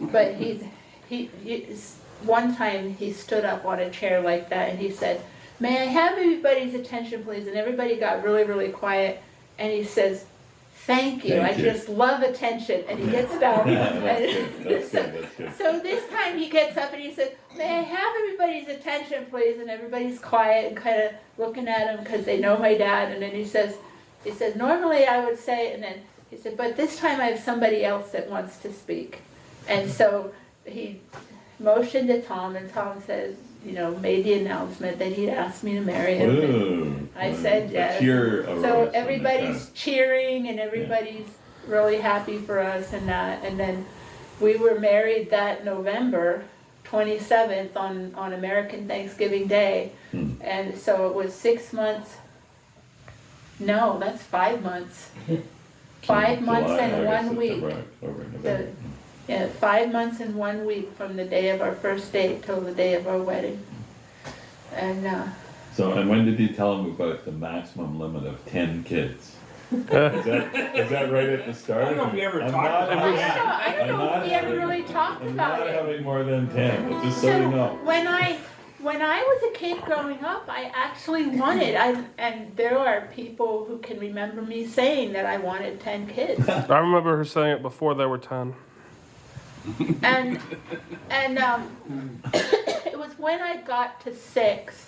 But one time he stood up on a chair like that and he said, may I have everybody's attention, please? And everybody got really, really quiet. And he says, thank you. Thank you. Just love attention. And he gets down. Yeah, that's good. So this time he gets up and he said, may I have everybody's attention, please? And everybody's quiet and kind of looking at him because they know my dad. And then he says, normally I would say, and then he said, but this time I have somebody else that wants to speak. And so he motioned to Tom, and Tom said, you know, made the announcement that he'd asked me to marry him. Ooh, I said yes. So everybody's cheering and everybody's really happy for us and that. And then we were married that November 27th on American Thanksgiving Day. And so it was 6 months. No, that's 5 months. 5 months and 1 week. Yeah, 5 months and 1 week from the day of our first date till the day of our wedding. And and when did you tell him about the maximum limit of 10 kids? Is that right at the start? I don't know if we ever I'm talked not about having- I don't know if we ever really talked I'm about not it. having more than 10, but just so you know. When I was a kid growing up, I actually wanted, and there are people who can remember me saying that I wanted 10 kids. I remember her saying it before there were 10. And it was when I got to 6,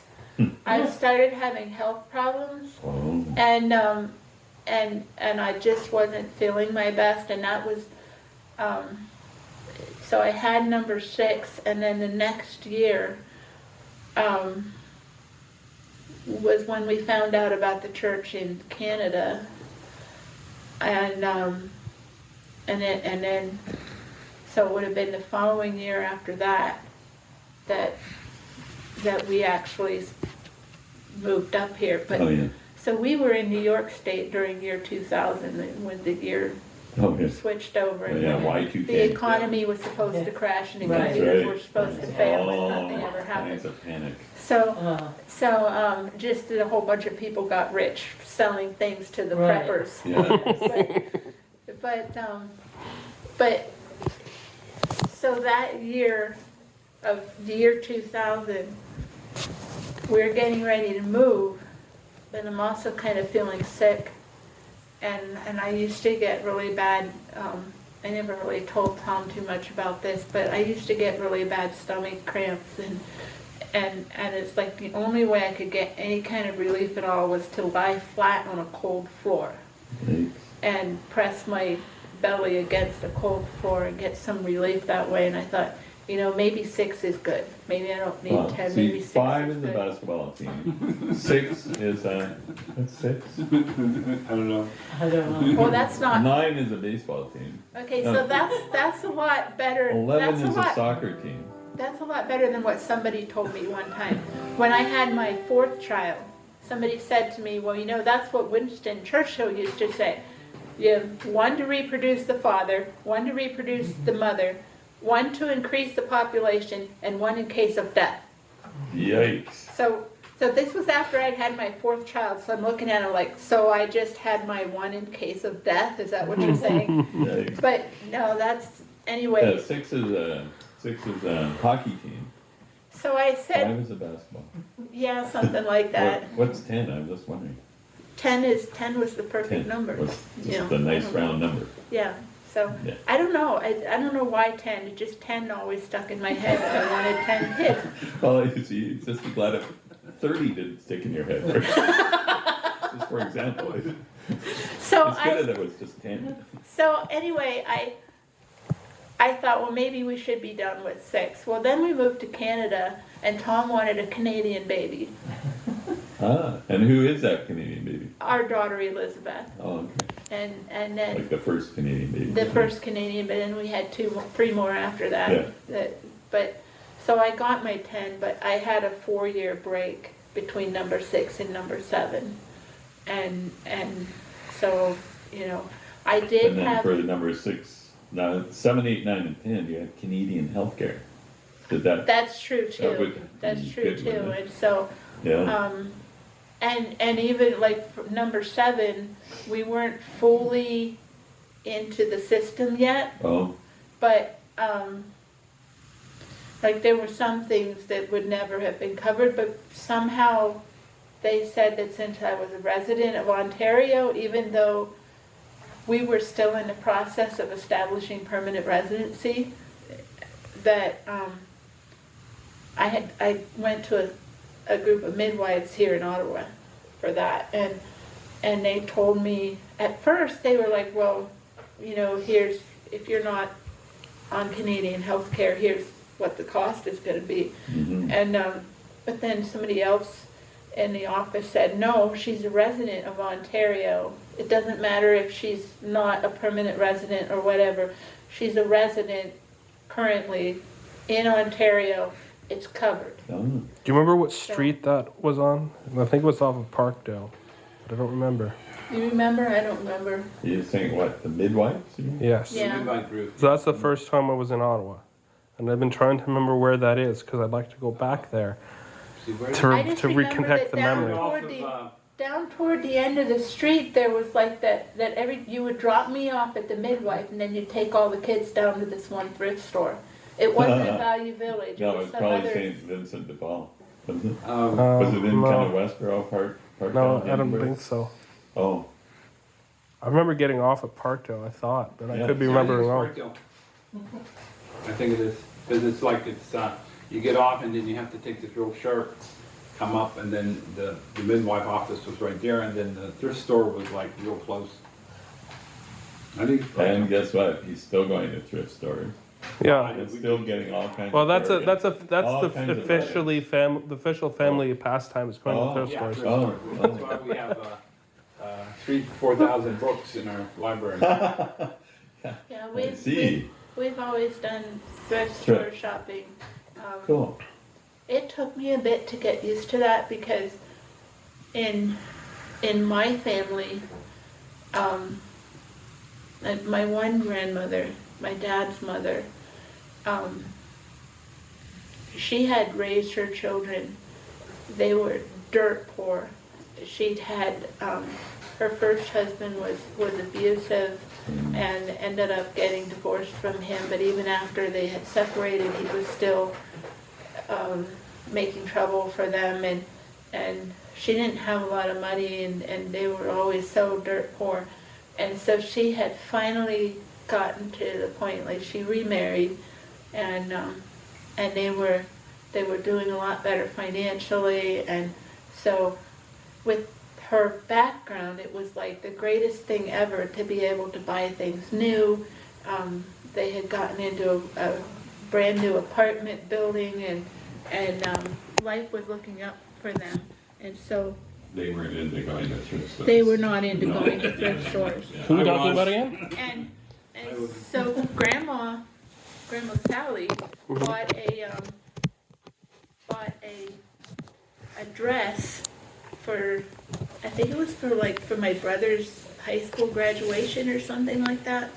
I started having health problems, Oh. and I just wasn't feeling my best, and that was, so I had number 6, and then the next year, was when we found out about the church in Canada, and then so it would have been the following year after that we actually moved up here. But Oh, yeah. so we were in New York State during year 2000 when the year Oh, yeah. switched over. Oh, yeah, Y2K. The economy was supposed to crash and the Right. computers Right. were supposed to fail and nothing ever It's happened. a panic. So just a whole bunch of people got rich selling things to the Right. preppers. Yeah. But so that year of the year 2000, we were getting ready to move, but I'm also kind of feeling sick, and I used to get really bad. I never really told Tom too much about this, but I used to get really bad stomach cramps, and it's like the only way I could get any kind of relief at all was to lie flat on a cold floor Right. and press my belly against a cold floor and get some relief that way. And I thought, you know, maybe 6 is good. Maybe I don't need Well, 10, see, maybe 6 5 is is the good. basketball team. 6 is that's 6. I don't know. I don't know. Well, that's not, 9 is a baseball team. okay, so that's a lot better. 11 That's is a soccer team. That's a lot better than what somebody told me one time. When I had my 4th child, somebody said to me, well, you know, that's what Winston Churchill used to say. You have 1 to reproduce the father, 1 to reproduce the mother, 1 to increase the population, and 1 in case of death. Yikes. So this was after I'd had my 4th child, so I'm looking at it like, so I just had my 1 in case of death, is that what you're saying? Yikes. But no, that's, anyway. Yeah, 6 is a hockey team. So I 5 said, is a basketball. yeah, something like that. What's 10? I'm just wondering. 10 was the perfect 10 number. was you know, just a nice I don't know. round number. Yeah, so, Yeah. I don't know, I don't know why 10, it just 10 always stuck in my head, and I wanted 10 kids. Well, you see, just be glad if 30 didn't stick in your head. Just for example. So It's good that it was just 10. So anyway, I thought, well, maybe we should be done with 6. Well, then we moved to Canada, and Tom wanted a Canadian baby. Ah, and who is that Canadian baby? Our daughter Elizabeth, Oh, okay. and then Like the first Canadian baby. the first Canadian, but then we had 3 more after that. Yeah. But so I got my 10, but I had a 4-year break between number 6 and number 7, and so you know I did And then have. for the number 6, now 7, 8, 9, and 10, you had Canadian healthcare. Did that? That's true That too. would That's be true good, too, wouldn't it? and so. Yeah. And even like for number 7, we weren't fully into the system yet, Oh, but like there were some things that would never have been covered, but somehow they said that since I was a resident of Ontario, even though we were still in the process of establishing permanent residency, that I went to a group of midwives here in Ottawa for that, and they told me, at first they were like, well, you know, here's, if you're not on Canadian health care, here's what the cost is going to be. mhm. And but then somebody else in the office said, no, she's a resident of Ontario. It doesn't matter if she's not a permanent resident or whatever. She's a resident currently in Ontario. It's covered. Oh. Do you remember what street that was on? I think it was off of Parkdale, but I don't remember. You remember? I don't remember. You're saying what, the midwives? you mean? Yes. Yeah. Midnight group. So that's the first time I was in Ottawa. And I've been trying to remember where that is because I'd like to go back there See, where to, I just to remember reconnect that the down memory. off toward of, the- Down toward the end of the street, there was like that you would drop me off at the midwife, and then you'd take all the kids down to this one thrift store. It wasn't a Value Village. It No, was it's some probably other. St. Vincent de Paul. Was it? uh, Was it in no. kind of Westboro Park? No, Parkdale, I don't anywhere? think so. Oh, I remember getting off at Parkdale, I thought, but I Yeah. could be yeah, remembering I wrong. think it's Parkdale. I think it is, because it's like you get off and then you have to take this real sharp, come up, and then the midwife office was right there, and then the thrift store was like real close. I think it's and Parkdale. guess what? He's still going to thrift stores. Yeah. And still getting all kinds Well, of that's bargains. All the kinds of officially the official family pastime is going Oh. to thrift Yeah, stores. thrift Oh. store. That's why we have 4,000 books in our library. Yeah, I see. we've always done thrift Thrift. store shopping. Cool. It took me a bit to get used to that because in my family, and my one grandmother, my dad's mother, she had raised her children. They were dirt poor. She'd had, her first husband was abusive and ended up getting divorced from him, but even after they had separated, he was still making trouble for them, and she didn't have a lot of money, and they were always so dirt poor. And so she had finally gotten to the point, like she remarried, and they were doing a lot better financially, and so with her background, it was like the greatest thing ever to be able to buy things new. They had gotten into a brand new apartment building, and life was looking up for them, and so They weren't into going to thrift stores. they were not into going to thrift stores. Who are we I talking was- about again? And so grandma Grandma Sally bought a dress for, I think it was for my brother's high school graduation or something like that.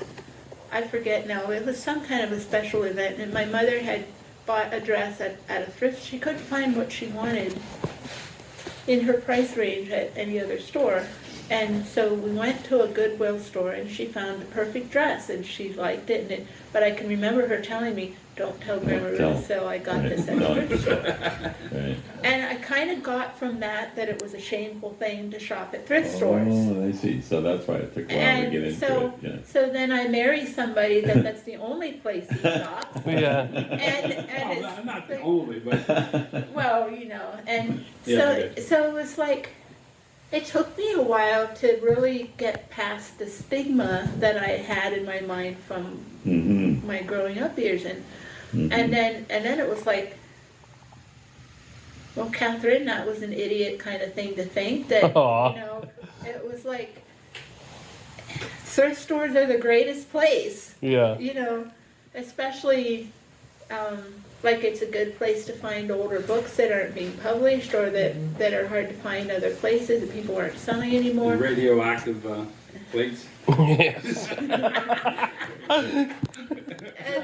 I forget now. It was some kind of a special event, and my mother had bought a dress at a thrift. She couldn't find what she wanted in her price range at any other store. And so we went to a Goodwill store, and she found the perfect dress, and she liked it. But I can remember her telling me, "Don't tell Grandma Ruth, so I got this at the thrift store." Right. And I kind of got from that it was a shameful thing to shop at thrift stores. Oh, I see. So that's why it took a while to get into so, it. Yeah. so then I marry somebody that's the only place he shops. Yeah. And Well, it's not the like, only, but well, and Yeah, so it was like, it took me a while to really get past the stigma that I had in my mind from Mm-hmm. my growing up years, and Mm-hmm. then it was like, well, Catherine, that was an idiot kind of thing to think that, Aw. it was like, thrift stores are the greatest place, Yeah. especially, like it's a good place to find older books that aren't being published or that are hard to find other places that people aren't selling the anymore. radioactive plates. Yes. And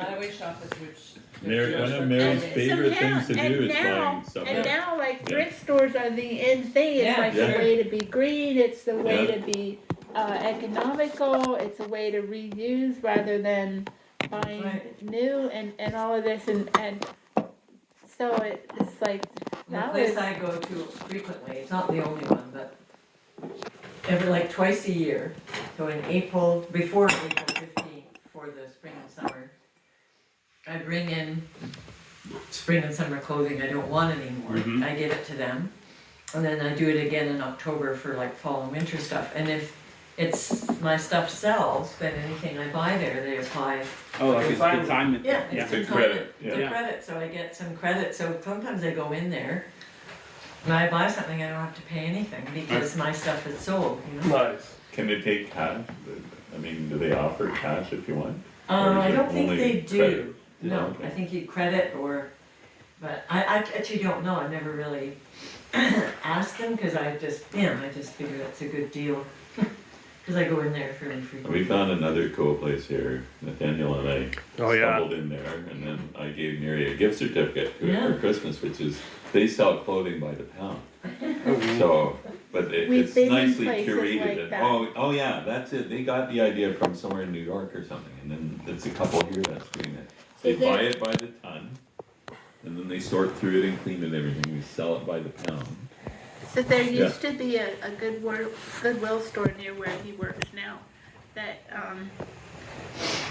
I always shop at thrift. Mary, one of Mary's favorite things to do is buying stuff. and now, like, Yeah. thrift stores are the in thing. It's Yeah, like yeah. the way to be green. It's the way Yeah. to be economical. It's a way to reuse rather than buying Right. new and all of this. And so it's like The now place it's I go to frequently, it's not the only one, but every like twice a year, so in April, before April 15th, for the spring and summer, I bring in spring and summer clothing I don't want anymore. Mhm. I give it to them. And then I do it again in October for like fall and winter stuff. And if my stuff sells, then anything I buy there, they apply. Oh, like it's Consignment. consignment. Yeah, Yeah. it's To consignment, credit, yeah. to credit, so I get some credit, so sometimes I go in there, and I buy something, I don't have to pay anything, because my stuff is sold, Nice. Can they take cash? I mean, do they offer cash if you want? Or is I it don't think only they do, credit? no, Okay. I think you credit but I actually don't know, I never really asked them, cause I just figure that's a good deal. Cause I go in there fairly frequently. We found another cool place here. Nathaniel and I Oh, yeah. stumbled in there, and then I gave Mary a gift certificate to her Yeah. for Christmas, which is they sell clothing by the pound. So, but We've it's been in nicely places curated. like And, that. oh yeah, that's it. They got the idea from somewhere in New York or something, and then there's a couple here that's doing it. They Is there- buy it by the ton, and then they sort through it and clean it and everything. We sell it by the pound. So there Yeah. used to be a Goodwill store near where he works now, that,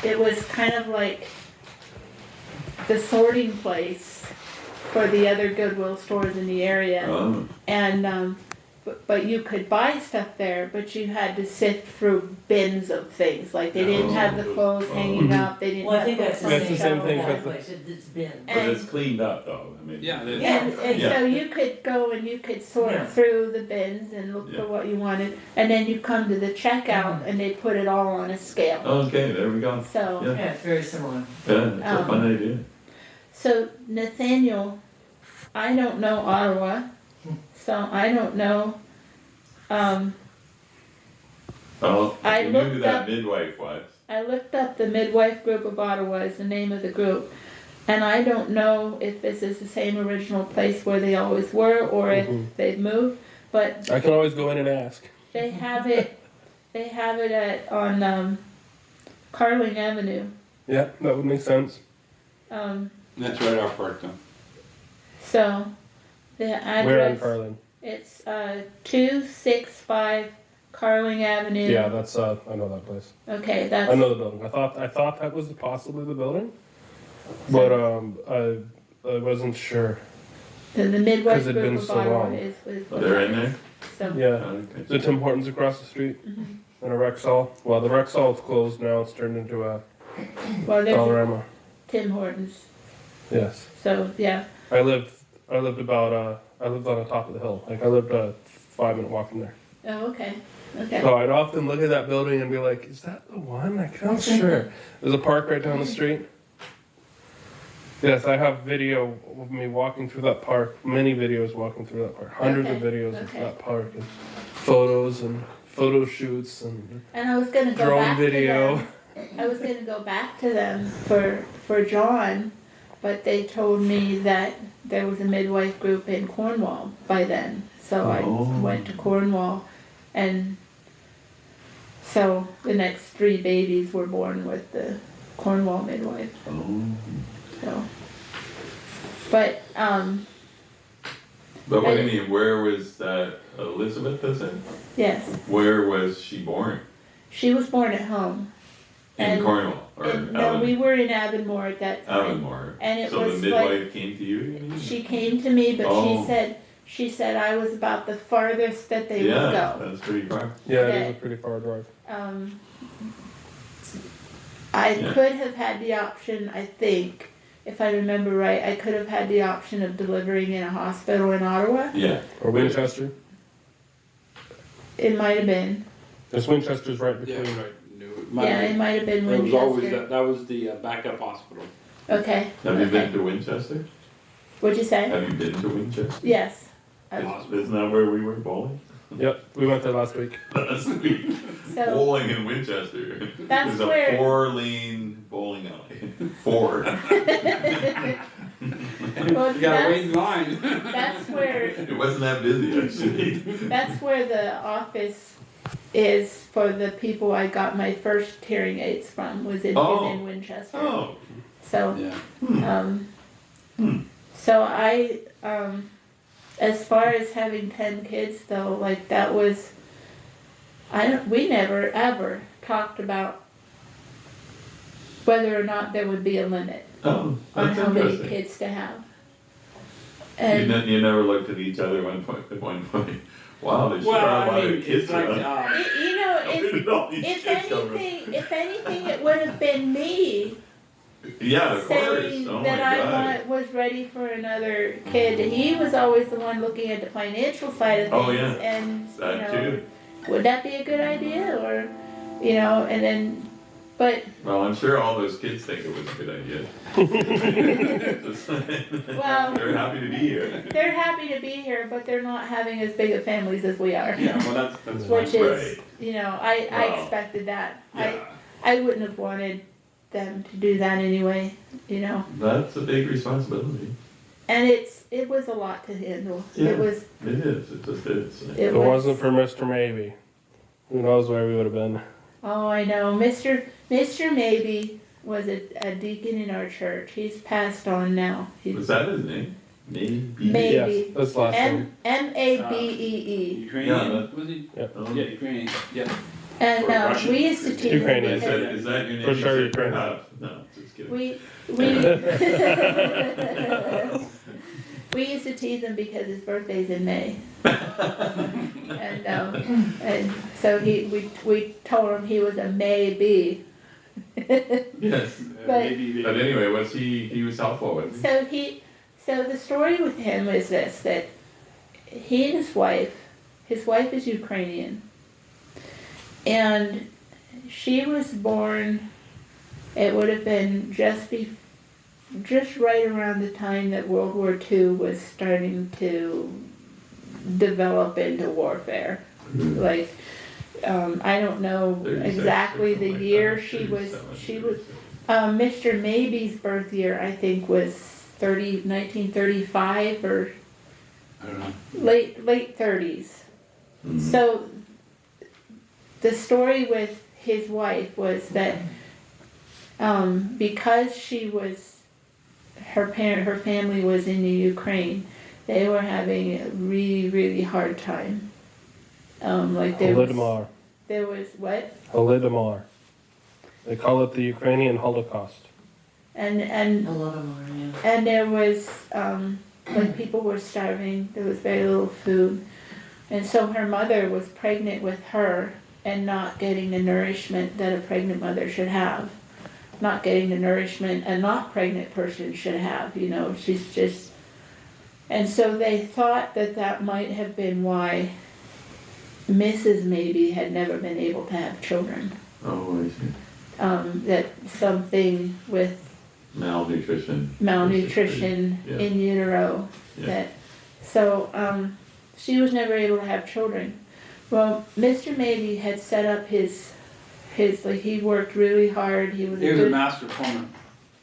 it was kind of like the sorting place for the other Goodwill stores in the area. Oh, And, but you could buy stuff there, but you had to sift through bins of things, like they didn't have the clothes hanging up, they didn't Well, I have think that's books on That's the the same shelf. thing that with place, it's been. but it's cleaned up though. I mean, Yeah, there's- And Yeah. so you could go and you could sort Yeah. through the bins and look Yeah. for what you wanted, and then you come to the checkout and they put it all on a scale. Okay, there we go. So, Yeah. Yeah, it's very similar. Yeah, it's a fun idea. so Nathaniel, I don't know Ottawa, so I don't know, Well, I we knew who looked that up- midwife was. I looked up the Midwife Group of Ottawa is the name of the group, and I don't know if this is the same original place where they always were or if they've moved, but I can always go in and ask. they have it on Carling Avenue. Yeah, that would make sense. That's right off Parktown. So the Where in address, Carlin? it's 265 Carling Avenue. Yeah, that's I know that place. Okay, I that's, know the building. I thought that was possibly the building, but I wasn't sure. the Midwife 'Cause it'd Group been of so Ottawa long. is what They're that in is. there? So, Yeah, Okay. the Tim Hortons across the street, and a Rexall. Well, the Rexall's closed now. It's turned into a well, there's Dollarama. Tim Hortons. Yes, So, yeah. I lived about I lived on the top of the hill. Like I lived a 5-minute walk from there. Oh, okay. Okay. So I'd often look at that building and be like, "Is that the one?" I'm not sure. There's a park right down the street. Yes, I have video of me walking through that park. Many videos walking through that park. Hundreds of Okay, videos of okay. that park and photos and photo shoots and And I was gonna go drone back video. to them. I was gonna go back to them for John, but they told me that there was a midwife group in Cornwall by then. So I Oh. went to Cornwall, and so the next 3 babies were born with the Cornwall midwife. Oh. So, but But what do you mean, where was that, Elizabeth, is it? yes, Where was she born? she was born at home. In And- Cornwall, or No, we were in Avonmore at that time. Avonmore? And it So was the like, midwife came to you, you mean? she came to me, but Oh. she said I was about the farthest that they would Yeah, go. that's pretty far. Yeah, it Okay. is a pretty far drive. I Yeah. could have had the option, I think, if I remember right, I could have had the option of delivering in a hospital in Ottawa. Yeah. Or Winchester. It might have been. There's Winchester's right Yeah, between. right. No, Yeah, it might have been It was always, Winchester. that was the backup hospital. Okay. Have you okay. been to Winchester? What'd you say? Have you been to Winchester? Yes. Isn't that where we were bowling? Yep, we went there last week. Last week. So Bowling in Winchester. That's There's where- a 4-lane bowling alley. 4. well, You gotta wait in line. that's where It wasn't that busy, actually. that's where the office is for the people I got my first hearing aids from, was in Winchester. Oh. So Yeah. so I as far as having 10 kids though, like that was, we never ever talked about whether or not there would be a limit Oh, on that's how many interesting. kids to have. You, And you never looked at each other at one point. Wow, there's Well, sure a I lot mean, of kids it's like, around. you know, Where did all these if kids come from? anything, it would have been me Yeah, of course. saying Oh my that god. was ready for another kid. He was always the one looking at the financial side of things. Oh, yeah. And That you know, too. would that be a good idea, or you know, and then, but Well, I'm sure all those kids think it was a good idea. well, They're happy to be here. they're happy to be here, but they're not having as big of families as we are. Yeah, well, that's Which fine. is, you know, I Wow. expected that. Yeah. I wouldn't have wanted them to do that anyway, you know. That's a big responsibility. And it was a lot to handle. Yeah. It was It is. It just is. If it it was wasn't for Mr. Maybe, who knows where we would have been. oh, I know. Mr. Maybe was a deacon in our church. He's passed on now. Was that his name? Maybe. Maybe. Yes, that's the last name. Mabee. Ukrainian, Yeah, was he? Yep. Oh. Yeah, Ukrainian, yeah. And Or Russian. we used to tease Ukrainian. him Is that, because is that your name? For You sure, said Ukrainian. perhaps. No, just kidding. we used to tease him because his birthday's in May. And so we told him he was a maybe. Yes. But- Maybe, But anyway, he was helpful with me. So the story with him is this, that he and his wife is Ukrainian, and she was born, it would have been just right around the time that World War II was starting to develop into warfare. Like, I don't know 36 or exactly the something like year that, she was 37. Mr. Maybe's birth year, I think, was 1935 or I don't know. late 30s. Mhm. So the story with his wife was that because her family was in the Ukraine, they were having a really, really hard time. Like Holodomor. there was what? Holodomor. They call it the Ukrainian Holocaust. And A lot of more, yeah. and there was like people were starving, there was very little food, and so her mother was pregnant with her and not getting the nourishment that a pregnant mother should have, not getting the nourishment a not pregnant person should have, you know. She's just, and so they thought that might have been why Mrs. Maybe had never been able to have children. Oh, I see. That something with Malnutrition. malnutrition Yeah. in utero. Yeah. That, so she was never able to have children. Well, Mr. Maybe had set up his like he worked really hard. He was He a was a good master plumber.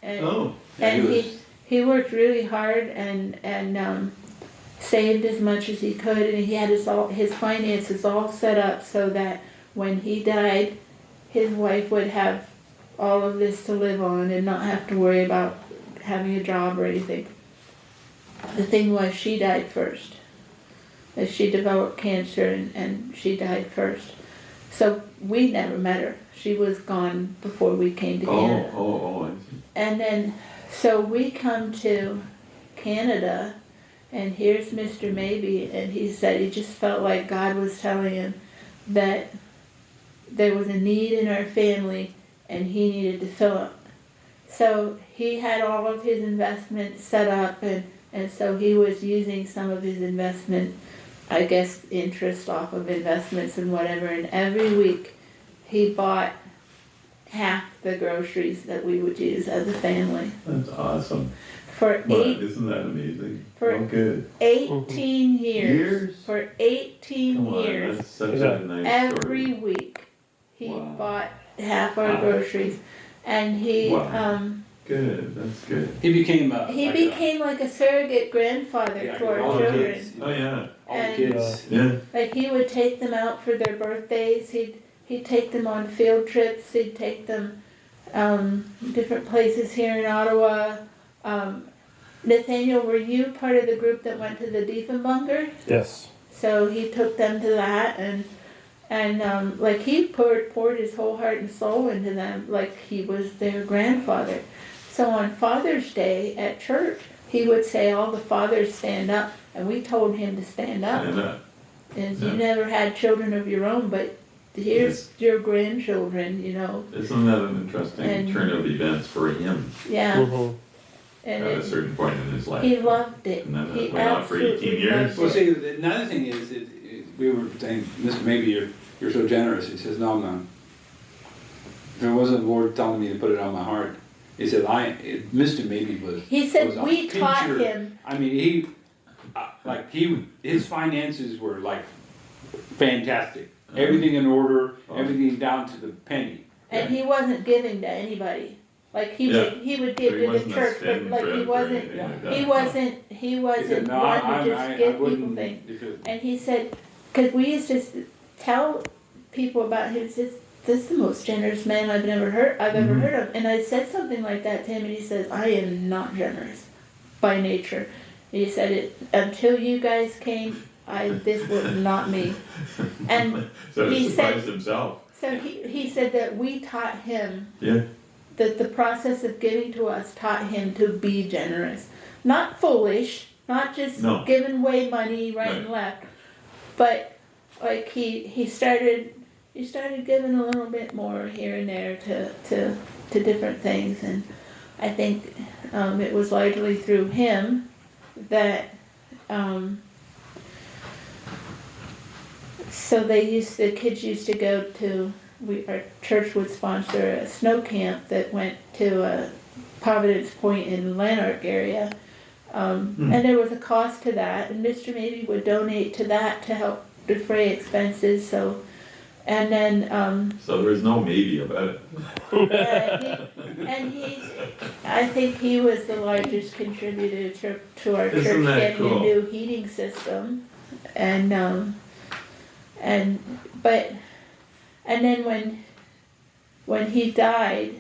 and, Oh, Yeah, and he was. he worked really hard and saved as much as he could, and he had his finances all set up so that when he died, his wife would have all of this to live on and not have to worry about having a job or anything. The thing was, she died first. That she developed cancer and she died first. So we never met her. She was gone before we came to Canada. I see. And then, so we come to Canada, and here's Mr. Maybe, and he said he just felt like God was telling him that there was a need in our family and he needed to fill it. So he had all of his investments set up, and so he was using some of his investment, I guess, interest off of investments and whatever, and every week he bought half the groceries that we would use as a family. That's awesome. For Isn't that amazing? For- Oh, good. 18 years. Years? For 18 Come on, years, that's such Yeah. a nice every story. week, he Wow. bought half our Wow. groceries. And he, Wow. Good, that's good. He became he became like a surrogate grandfather yeah, to our all the children. kids. Oh, yeah. All the And- kids. Yeah. Like he would take them out for their birthdays. He'd take them on field trips. He'd take them different places here in Ottawa. Nathaniel, were you part of the group that went to the Diefenbunker? Yes. So he took them to that, and like he poured his whole heart and soul into them, like he was their grandfather. So on Father's Day at church, he would say, "All the fathers stand up," and we told him to stand up. And, And Yeah. you never had children of your own, but here's your grandchildren, you know. isn't that an interesting And- turn of events for him Yeah, Mm-hmm. and at a certain point in his life? he loved it. And then He it went on for 18 absolutely years? Well, loved it. see, another thing is, we were saying, Mr. Maybe you're so generous. He says, no, I'm not. There wasn't a word telling me to put it on my heart. He said, Mr. Maybe was. He said was a we taught pincher. him. I mean, his finances were like fantastic. Everything in order, Oh. everything down to the penny. And he wasn't giving to anybody. Like he Yeah. would give So he to the wasn't a church, but spendthrift like he or wasn't anything like that. he wasn't He one said, no, to just give people things. if it- And he said, because we used to tell people about him, he says, "This is the most generous man I've ever Mm-hmm. heard of." And I said something like that to him, and he says, "I am not generous by nature." He said, "Until you guys came, this was not me." And So he he surprised himself. so he said that we taught him, Yeah. that the process of giving to us taught him to be generous. Not foolish, not just No. giving away money right and left, but like he started giving a little bit more here and there to different things, and I think it was largely through him that so the kids used to go to, our church would sponsor a snow camp that went to Providence Point in Lanark area. And there was a cost to that, and Mr. Maybe would donate to that to help defray expenses, so, and then, So there was no maybe about it. I think he was the largest contributor to our Isn't church that getting cool? a new heating system, and then when he died,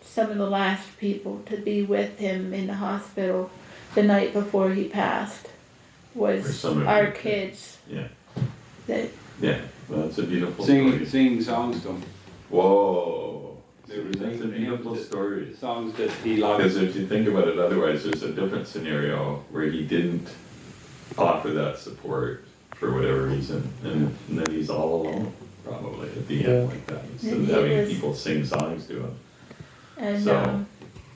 some of the last people to be with him in the hospital the night before he passed Or was some of our them. kids. Yeah. That Yeah, well, that's a beautiful story. Singing songs to him. Whoa. They were That's a singing beautiful hymns story. Songs that he loved. Because if you think about it otherwise, there's a different scenario where he didn't offer that support for whatever reason, and then he's all alone, probably, at the end like that, instead of And he having was- people sing songs to him. and So,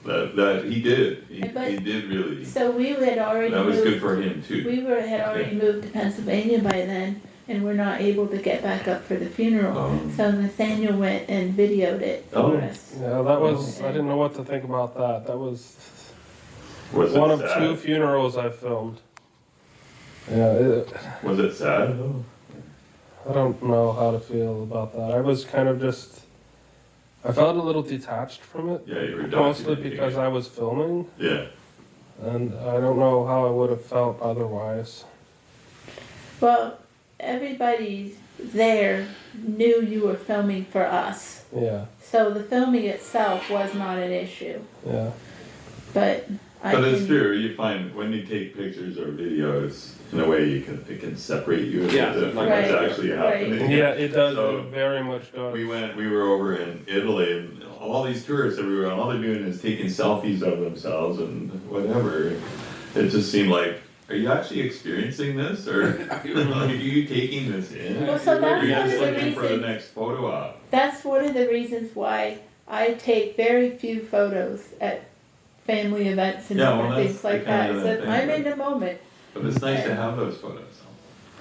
that he did, he But- did really, so we had already that was moved. good for him too. We had already moved to Pennsylvania by then, and we're not able to get back up for the funeral. Oh. So Nathaniel went and videoed it for Oh. us. Yeah, that was, I didn't know what to think about that. That was Was it one of sad? 2 funerals I filmed. Yeah, Was it sad? I don't know how to feel about that. I was kind of just, I felt a little detached from it, Yeah, you were mostly documenting because it. I was filming, Yeah. and I don't know how I would have felt otherwise. Well, everybody there knew you were filming for us. Yeah, So the filming itself was not an issue. yeah. But I But it's can- true, you find when you take pictures or videos, in a way it can separate you Yeah, from like what's Right, actually right. happening. Yeah, it does, So, it very much does. We were over in Italy and all these tourists everywhere, and all they're doing is taking selfies of themselves and whatever. It just seemed like, are you actually experiencing this, or are you taking this in? Well, so Or that's are you one just of the looking for the reasons, next photo op? that's one of the reasons why I take very few photos at family events and Yeah, well, different that's things like the kind that. of So that thing, I'm but- in the moment. But it's nice to have those photos.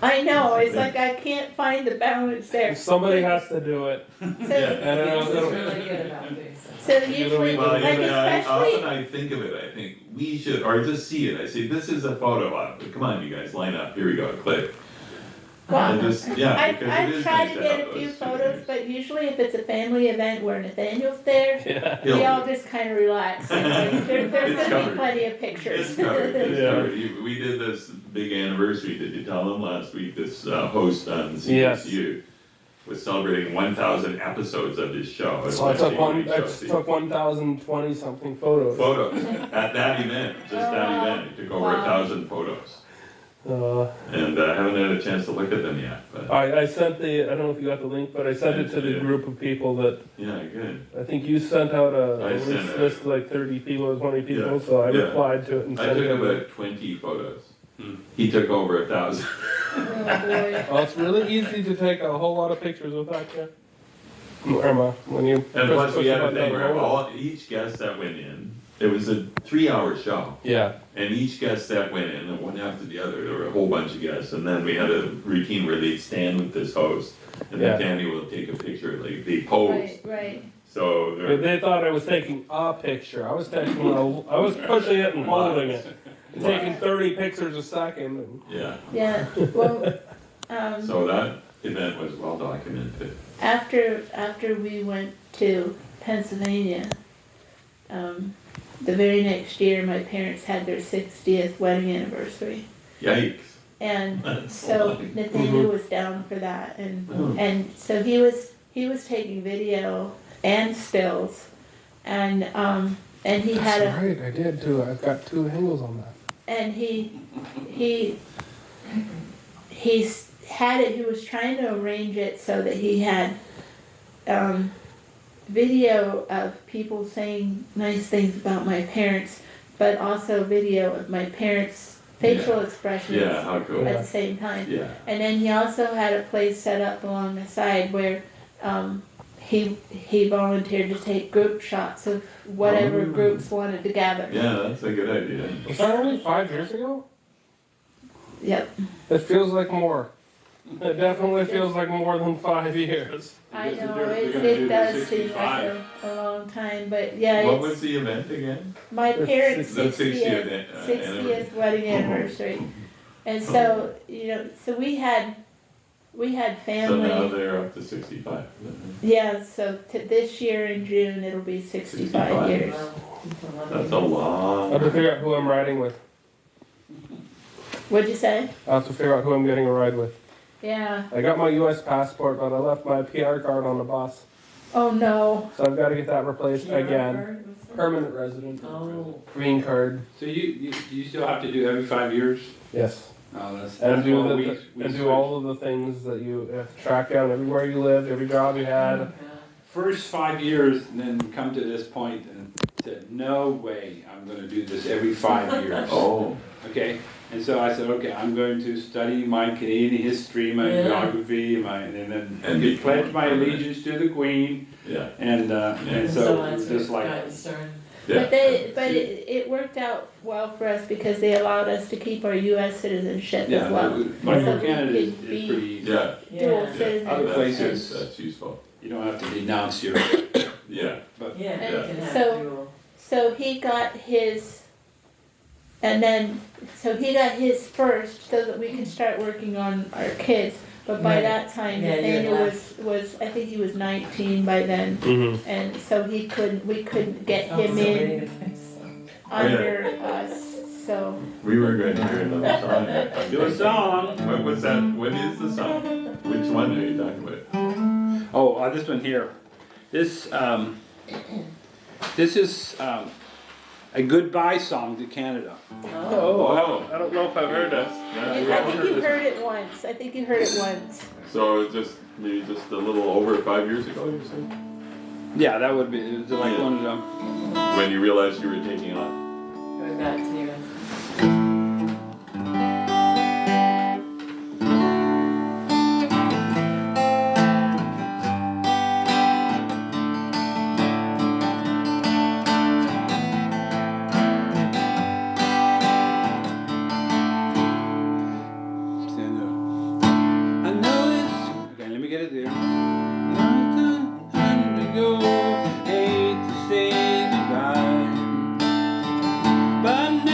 I know, That's it's the like I can't find the balance there. Somebody has to do it. So, And This is it'll- really good about doing so. so usually, Well, like often especially, I think of it, I think, we should, or just see it, I say, this is a photo op, come on, you guys, line up, here we go, click. well, And just, yeah, I because it I is try nice to to get have a few those photos, souvenirs. but usually if it's a family event where Nathaniel's there, Yeah. we He'll- all just kind of relax. And like, there's It's gonna be covered. plenty of pictures. It's covered, it's Yeah. covered. We did this big anniversary, did you tell them last week, this host on Yes. CBSU was celebrating 1,000 episodes of this show. It's So I took actually a I show, see. took 1,020 something photos. Photos, at that event, just that Oh, event, he took over wow. 1,000 photos. Uh, And I haven't had a chance to look at them yet, but, I sent the, I don't know if you got the link, but I sent it to the Yeah. group of people that, yeah, good. I think you sent out a I sent list, it. list of like 30 people or 20 people, Yeah, so I yeah. replied to it and I sent took it. about 20 photos. Hmm. He took over 1,000. Oh boy. Well, it's really easy to take a whole lot of pictures with that, yeah. Irma, when you And plus we the had a button thing on the where roll. each guest that went in, it was a 3-hour show. Yeah, And each guest that went in, and one after the other, there were a whole bunch of guests. And then we had a routine where they'd stand with this host, and Yeah. then Tammy will take a picture, like they pose. Right, right. So But they're, they thought I was taking a picture. I was I was pushing it and holding it, and taking 30 pictures a second. And yeah, Yeah, well, so that event was well documented. after we went to Pennsylvania, the very next year, my parents had their 60th wedding anniversary. Yikes. And That's so fun. Nathaniel was down for that, Mhm. and so he was taking video and stills, and he had that's right, I did too. I've got 2 angles on that. and he had it. He was trying to arrange it so that he had video of people saying nice things about my parents, but also video of my parents' facial expressions Yeah, how cool. at the same time. Yeah. And then he also had a place set up along the side where he volunteered to take group shots of whatever Oh. groups wanted to gather. Yeah, that's a good idea. Was that only 5 years ago? Yep. It feels like more. It definitely feels like more than 5 years. I guess know, they're it, gonna do it the does seem 65. like a long time, but yeah, What it's was the event again? my The parents' The 60th 60th, anniversary. 60th wedding anniversary. And so, so we had So now family, they're up to 65. yeah, so this year in June, it'll be 65 65. years. That's a long. I have to figure out who I'm riding with. What'd you say? I have to figure out who I'm getting a ride with. Yeah, I got my US passport, but I left my PR card on the bus. oh no, So I've got to get that replaced again. Permanent resident. Oh, Green card. So you still have to do every 5 years? Yes. Oh, that's And do what the, we and do all of the things that you have to track down everywhere you lived, every job you had. First 5 years, and then come to this point and said, no way, I'm gonna do this every 5 years. Oh, Okay, and so I said, okay, I'm going to study my Canadian history, my Yeah. geography, and And then pledge my allegiance to the Queen, yeah. and so so it was that's just like, what concern. Yeah. It worked out well for us because they allowed us to keep our US citizenship Yeah, as well. like So we Canada is could be pretty easy. Yeah, dual Yeah. citizens. Other places- that's useful. You don't have to denounce your, Yeah, but, Yeah, And you can have so- dual. So he got his, and then, so he got his first so that we could start working on our kids. But by Right. that time, Yeah, you had Nathaniel left. was, I think he was 19 by then. Mm-hmm. And so we couldn't get Also him ready in to fix them. under us, so. we were going to hear another song. do a song. What was that? What is the song? Which one are you talking about? Oh, this one here. This is a goodbye song to Canada. Oh. I don't know if I've heard that. I think you heard it once, So it's just maybe just a little over 5 years ago, you said? Yeah, that would be, it was like Yeah. one of them. When you realized you were taking on. Going back to you. I know it's, okay, let me get it there. Time to go, hate to say goodbye, but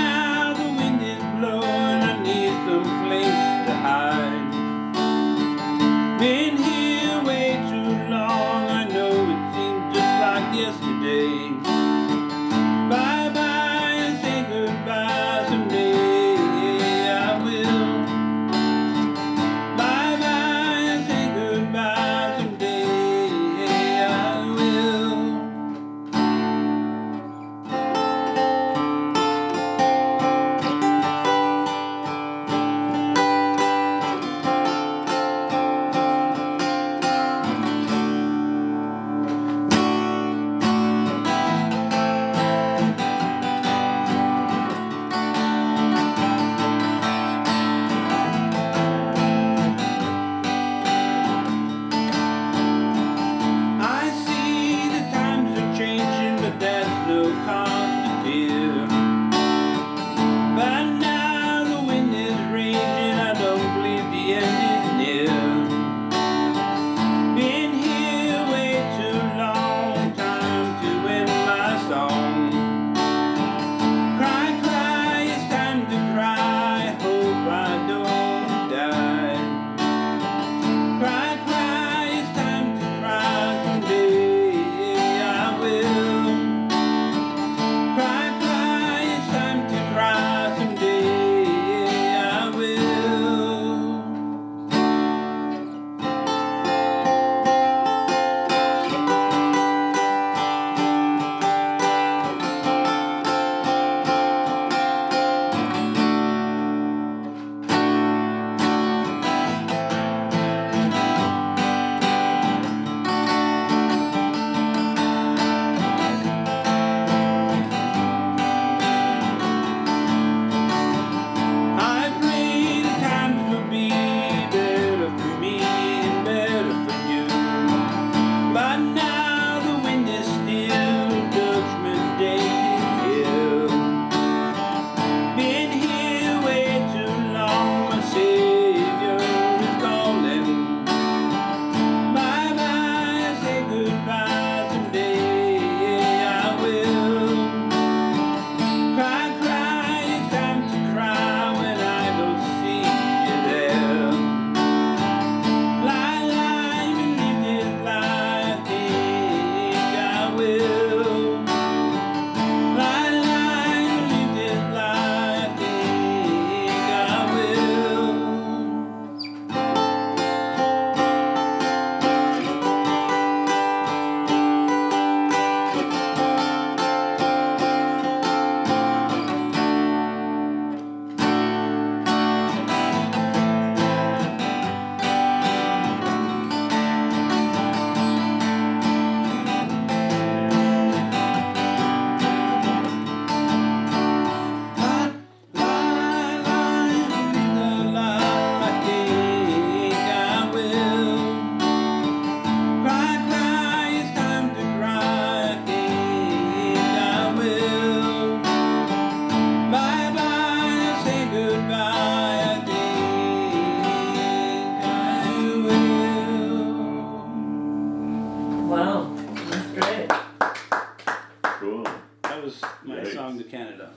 song to Canada.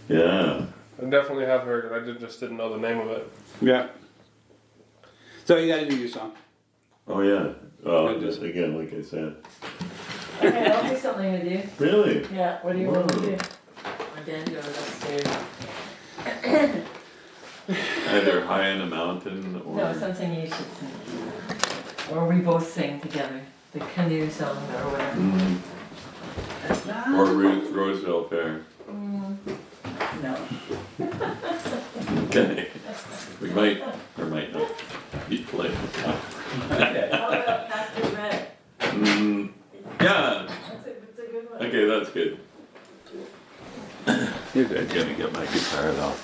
Yeah. I definitely have heard it. I just didn't know the name of it. Yeah. So you gotta do your song. Oh yeah. Well, Yeah, just again, like I said. Okay, I'll do something with you. Really? Yeah, what do you want to do? My banjo is upstairs. Either high in a mountain or. No, something you should sing. Or we both sing together. The canoe song or whatever. Or Roseville Fair. No. Okay. We might or might not be playing. How about Pastor Red? Yeah. That's a good one. Okay, that's good. You're good. I'm gonna get my guitar though.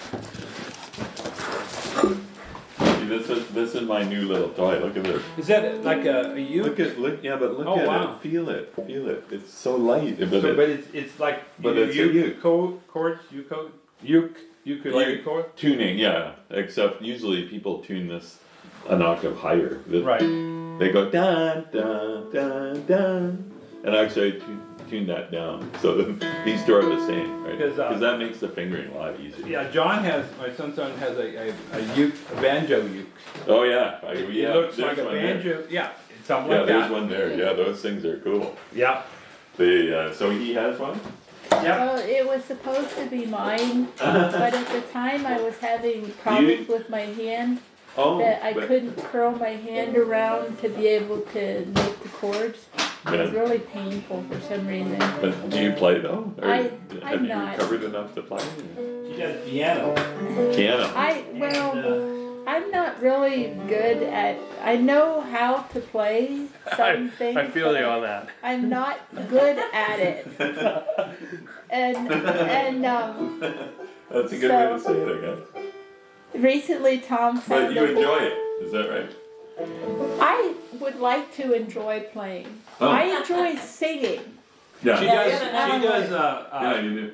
See, this is my new little toy. Look at this. Is that like a uke? Look, yeah, but look Oh, at wow. it. Feel it. It's so light. But So, it, but it's like But it's a uke. chords, ukulele chord. tuning, yeah. Except usually people tune this an octave higher. Right. They go dun dun dun dun, and actually I tune that down. So these two are the same, right? Because, that makes the fingering a lot easier. Yeah, my son's son has a uke, a banjo uke. Oh yeah. It there's looks like a one there. banjo. Yeah, it's something Yeah, like there's that. one there. Yeah, those things are cool. Yeah. So he has one. Yeah. Well, it was supposed to be mine, but at the time I was having problems with my hand, Oh, that I but- couldn't curl my hand around to be able to note the chords. It was Yeah. really painful for some reason. But do you play though? Or I'm have you not. recovered enough to play? She does piano. Piano. I'm not really good at, I know how to play some things. I feel but you on that. I'm not good at it. And That's a good way to say it, I guess. recently Tom But found you enjoy it, is that right? I would like to enjoy playing. Oh. I enjoy singing. Yeah. She Yeah, does. yeah, She does. Yeah, you do.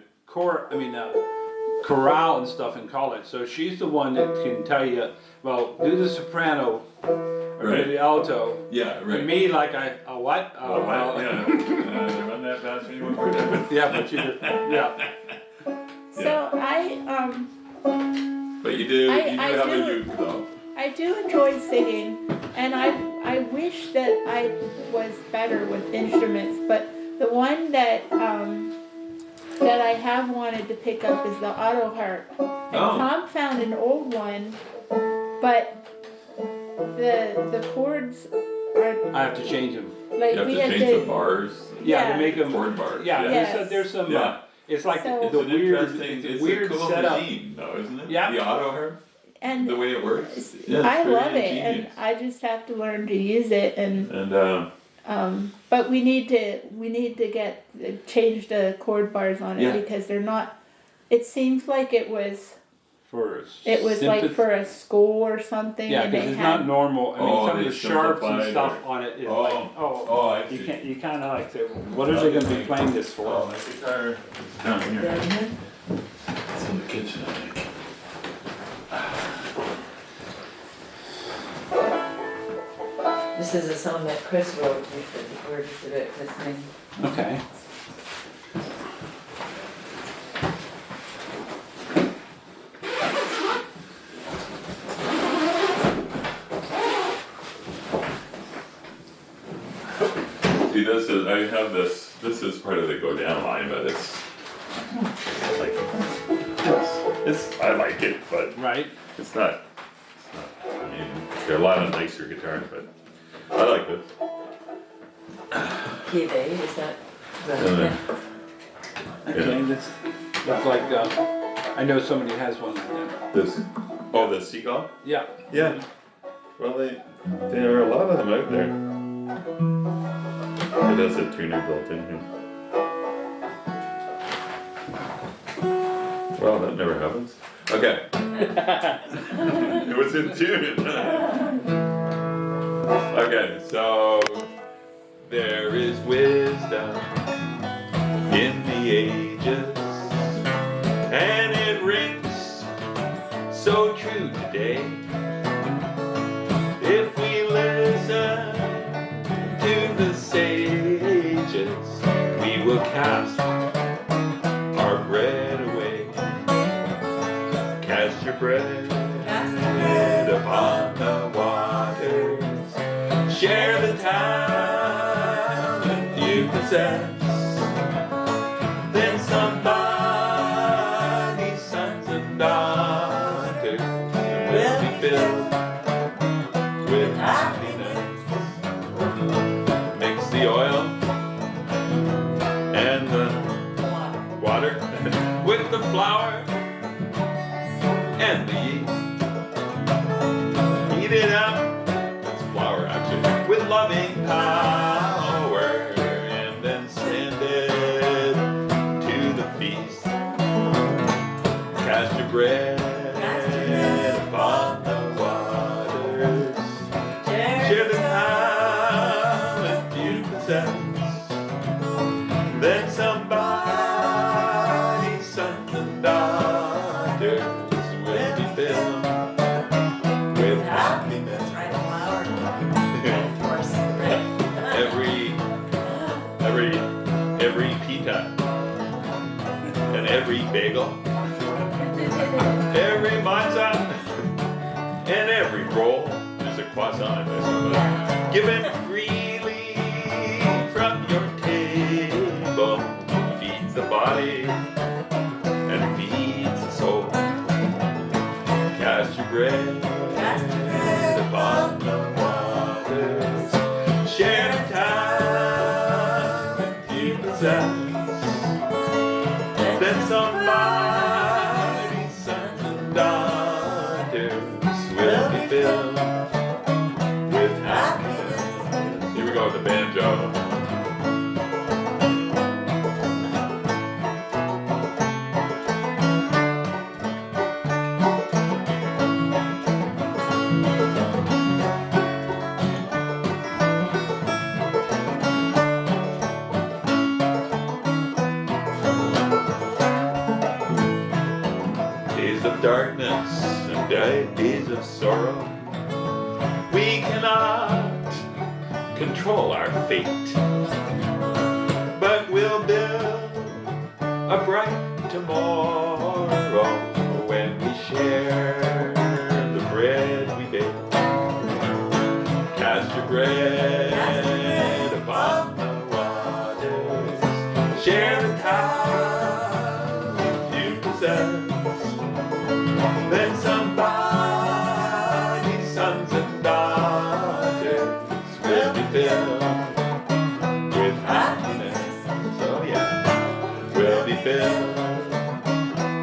Chorale and stuff in college. So she's the one that can tell you, well, do the soprano or Right. do the alto. Yeah, And right. me, like what? Oh, wow, yeah. Run that past me one more time. Yeah, but you do. Yeah. So But you do I have do. a uke though. I do enjoy singing, and I wish that I was better with instruments, but the one that I have wanted to pick up is the auto harp. And Oh. Tom found an old one, but the chords are I have to change them. like You have we to had change the bars, Yeah, Yeah. to make them. chord bars. Yeah, Yes. there's some. Yeah. It's like So- It's the an weird. interesting, It's it's a weird a cool setup. machine though, isn't it? Yeah. The auto harp, and the way it works. Yeah, it's I very love it, and ingenious. I just have to learn to use it. And but we need to change the chord bars on it Yeah. because they're not. It seems like it was like sympath- for a school or something. Yeah, and because they it's had, not normal. I mean, Oh, some of they the sharps and simplified stuff it. on it is Oh. like, Oh, I see. you can't. You kind of like say, what are they going to be playing this for? Oh, my guitar is down here. It's in the kitchen, I think. This is a song that Chris wrote. We're just a bit listening. Okay. See, this is part of the go down line, but it's like, I like it, but Right. it's not, I mean, there are a lot of nicer guitars, but I like this. Key day, is that? Yeah. Okay. That's like. I know somebody has one like that. This, oh, the Seagull? Yeah. Yeah. Well, there are a lot of them out there. It has a tuner built in here. Well, that never happens. Okay. It was in tune. Okay, so there is wisdom in the ages, and it rings so true today. If we listen to the sages, we will cast our bread upon the waters. Share the talent you possess. Then somebody's sons and daughters will be filled with happiness. Mix the oil and the water with the flour and the yeast. Heat it up, that's flour actually, with loving power, and then send it to the feast. Cast your bread upon the waters. Share the talent you possess. Then somebody's sons and daughters will be filled with happiness. Right, flower. Of course. Every pita and every bagel, every matzah and every roll. There's a croissant in there somewhere. Given freely from your table, feeds the body and feeds the soul. Cast your bread upon the waters. Share the time you possess. Then somebody's sons and daughters will be filled with happiness. Here we go with the banjo. Days of darkness and days of sorrow, we cannot control our fate, but we'll build a bright tomorrow when we share the bread we bake. Cast your bread upon the waters. Share the time you possess. Then somebody's sons and daughters will be filled with happiness. Oh yeah, will be filled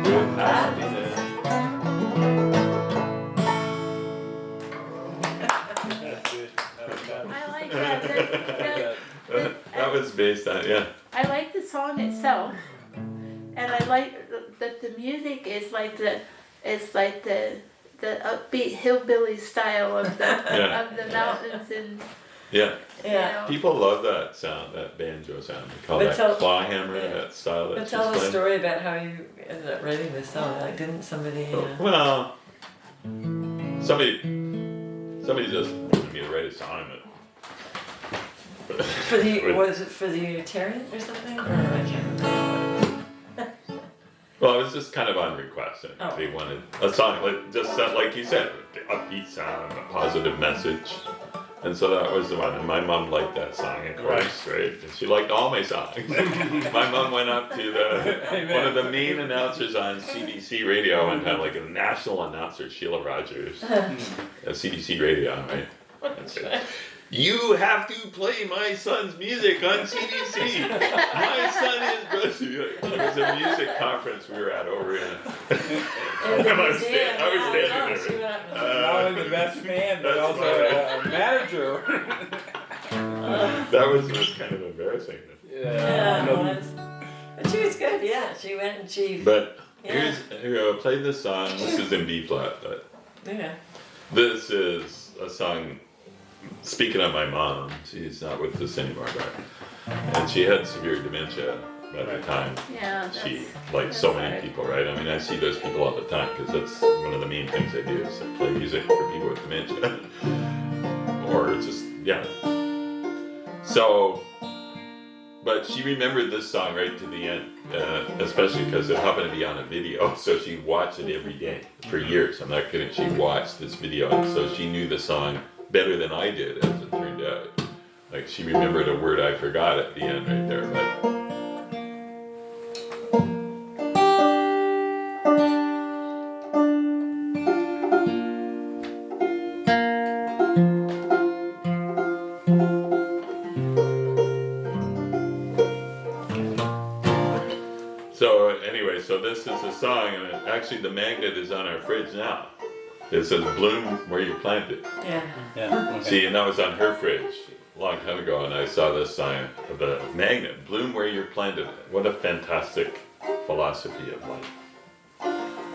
with happiness. I like that. That was based on, yeah. I like the song itself, and I like that the music is like the upbeat hillbilly style of the Yeah. of the mountains and Yeah, you Yeah. know. people love that sound, that banjo sound. They call But that tell- claw hammer, yeah. that style But that's tell just the like. story about how you ended up writing this song. Like, didn't somebody? Well, somebody just wanted me to write a song of it. For the was it for the Unitarian or something? Or I can't remember. Well, it was just kind of on request. And Oh. They wanted a song like you said, the upbeat sound, a positive message. And so that was the one. And my mom liked that song, of course, right? And she liked all my songs. My mom went up to one of the main announcers on CBC radio one time, like a national announcer, Sheila Rogers, at CBC radio, right? And said, "You have to play my son's music on CBC. My son is Brucey." It was a music conference we were at over in. In I the was museum, standing yeah, there. Not only the best man, but That's also funny. a manager. That was kind of embarrassing. Yeah, no, it was. But she was good. Yeah, she went and she. But Yeah. here, I played this song. This is in B flat, but Yeah. this is a song. Speaking of my mom, she's not with us anymore, but and she had severe dementia at the time. Yeah, She, that's- like so that's many hard. people, right? I mean, I see those people all the time because that's one of the main things I do is I play music for people with dementia, or just yeah. So But she remembered this song right to the end, especially because it happened to be on a video. So she watched it every day for years. I'm not kidding. She watched this video, and so she knew the song better than I did, as it turned out. Like she remembered a word I forgot at the end right there. But so anyway, so this is a song, and actually the magnet is on our fridge now. It says "Bloom where you plant it." Yeah. Yeah, okay. See, and that was on her fridge a long time ago, and I saw this sign of the magnet, "Bloom where you're planted." What a fantastic philosophy of life.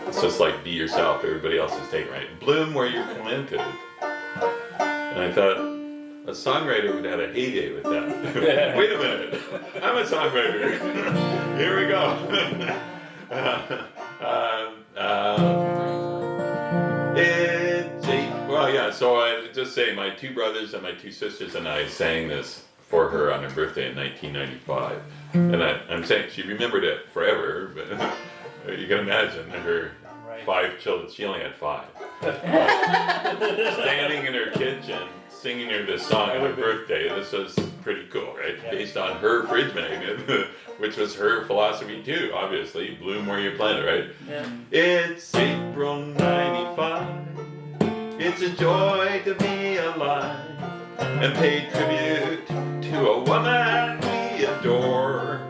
It's just like be yourself, everybody else is taken, right? Bloom where you're planted. And I thought, a songwriter would have had a heyday with that. Wait a minute, I'm a songwriter. Here we go. Well, yeah, so I just say my two brothers and my two sisters and I sang this for her on her birthday in 1995. And I'm saying she remembered it forever, but you can imagine her 5 children, she only had 5. Standing in her kitchen, singing her this song on her birthday. This was pretty cool, right? Yeah. Based on her fridge magnet, which was her philosophy too, obviously. Bloom where you plant it, right? Yeah. It's April 95. It's a joy to be alive and pay tribute to a woman we adore.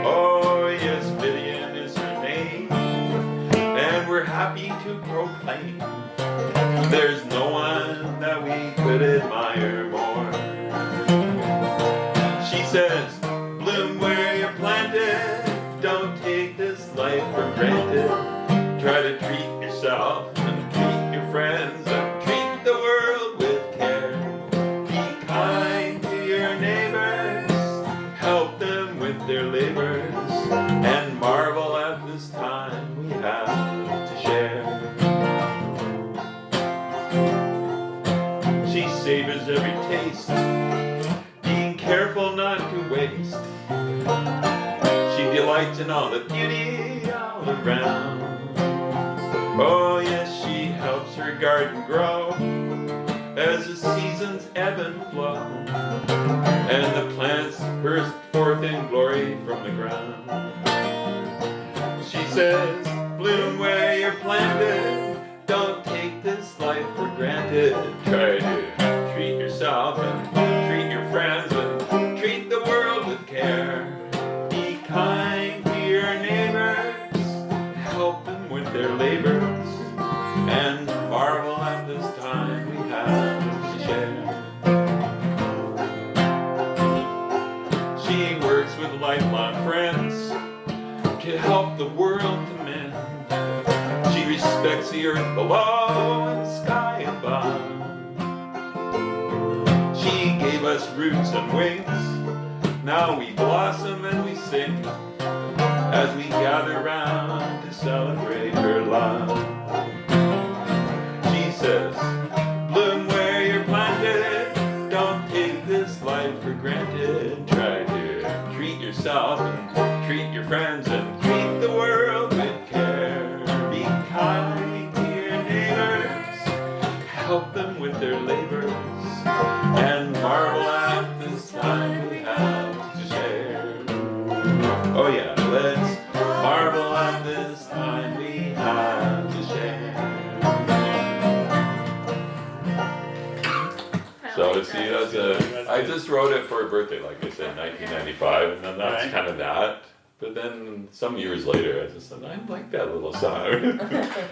Oh yes, Vivian is her name, and we're happy to proclaim there's no one that we could admire more. She says, bloom where you're planted, don't take this life for granted. Try to treat yourself and treat your friends and treat the world with care. Be kind to your neighbors, help them with their labors, and marvel at this time we have to share. She savors every taste, being careful not to waste. She delights in all the beauty all around. Oh yes, she helps her garden grow as the seasons ebb and flow, and the plants burst forth in glory from the ground. She says, bloom where you're planted, don't take this life for granted. Try to treat yourself and treat your friends and treat the world with care. Be kind to your neighbors, help them with their labors, and marvel at this time we have to share. She works with lifelong friends to help the world to mend. She respects the earth below and sky above. She gave us roots and wings. Now we blossom and we sing as we gather round to celebrate her love. She says, bloom where you're planted, don't take this life for granted. Try to treat yourself and treat your friends and treat the world with care. Be kind to your neighbors, help them with their labors, and marvel at this time we have to share. Oh yeah, let's marvel at this time we have to share. So see, that's I just wrote it for her birthday, like I said, 1995, and then that's Right. kind of that. But then some years later, I just said, I like that little song.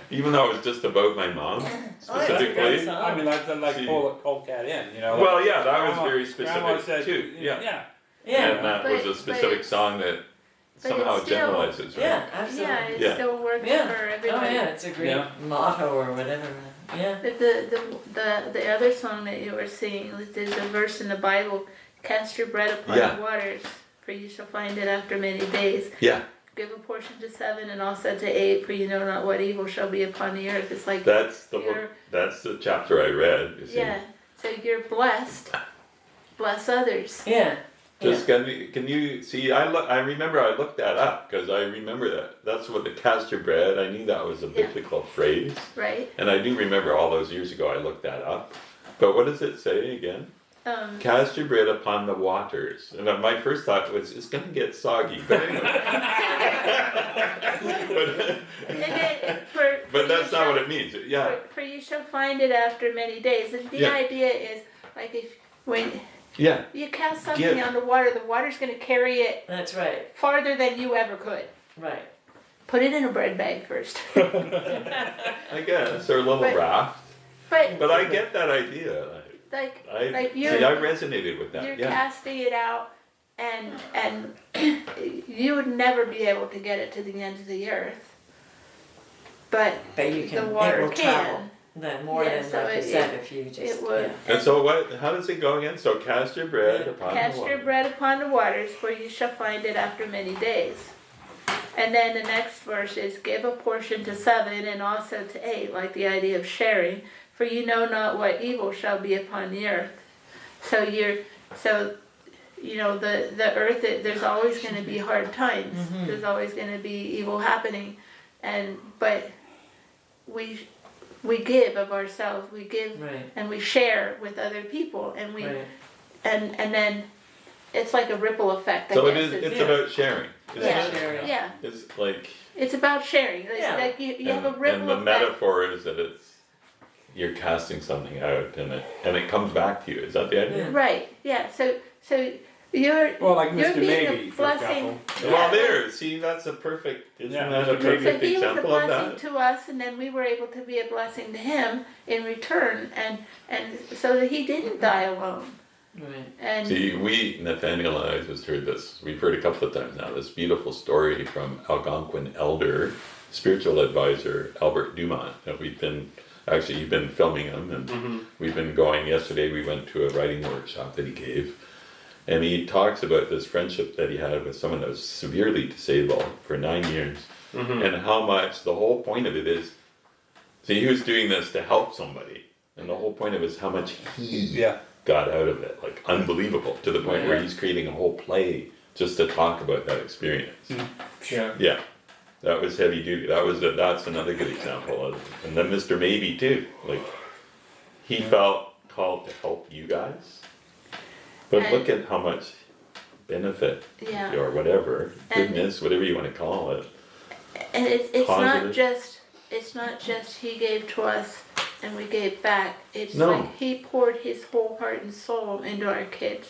Even though it was just about my mom, specifically. song. I mean, like See. pull cat in, you know. Well, yeah, that was Grandma- very Grandma specific said, too, yeah. Yeah. Yeah. And that was a But specific it's- song that but somehow it's still- generalizes, right? Yeah, Yeah, absolutely. it Yeah. still works Yeah. for Oh everybody. yeah, it's a great Yeah. motto or whatever. Yeah. But the other song that you were singing, there's a verse in the Bible, cast your bread upon Yeah. the waters, for you shall find it after many days. Yeah, Give a portion to 7 and also to 8, for you know not what evil shall be upon the earth. It's like, that's the You're- that's the chapter I read, you see. yeah, so you're blessed, bless others. Yeah. Just can you see? I remember I looked that up because I remember that's what the castor bread. I knew that was a Yeah. biblical phrase, Right? and I do remember all those years ago I looked that up. But what does it say again? Cast your bread upon the waters. And my first thought was it's gonna get soggy. But anyway. but that's not what it means. Yeah. For you shall find it after many days. And the idea is like when you cast something on the water's gonna carry it That's right, farther than you ever could. right. Put it in a bread bag first. I guess, or a little raft. But I get that idea. I resonated with that. You're Yeah. casting it out, and you would never be able to get it to the ends of the earth. But you can, the water it will can. travel. Then more Yeah, than so like you said, if you just. it would. And so what? How does it go again? So cast your bread upon the Cast water. your bread upon the waters, for you shall find it after many days. And then the next verse is, give a portion to 7 and also to 8, like the idea of sharing, for you know not what evil shall be upon the earth. So the earth, there's always going to be hard times. Mm-hmm. There's always going to be evil happening, but we give of ourselves. We give Right. and we share with other people, and we Right. and then it's like a ripple effect. So I it guess. is. It's about sharing. Yeah, sharing. yeah. It's like. It's about sharing. It's Yeah. like you have a And ripple the effect. metaphor is that you're casting something out and it comes back to you. Is that the idea? Right. Yeah. So you're Well, like you're Mr. being Maybe, a for blessing. example. Well, there. See, that's a perfect. Isn't Yeah, that a Mr. Maybe. So perfect he was a example of blessing that? to us, and then we were able to be a blessing to him in return, and so that he didn't die alone. Right. And See, Nathaniel and I just heard this. We've heard a couple of times now this beautiful story from Algonquin elder, spiritual advisor Albert Dumont. That you've been filming him, and we've been going. Yesterday, we went to a writing workshop that he gave, and he talks about this friendship that he had with someone that was severely disabled for 9 years, and how much the whole point of it is. See, he was doing this to help somebody, and the whole point of it is how much he got out of it, like unbelievable, to the point where he's creating a whole play just to talk about that experience. Yeah, that was heavy duty. That's another good example of, and then Mr. Maybe too, like he felt called to help you guys, but And- look at how much benefit yeah, or whatever, And- goodness, whatever you want to call it. and it's Positive. not just he gave to us and we gave back. It's No. like he poured his whole heart and soul into our kids.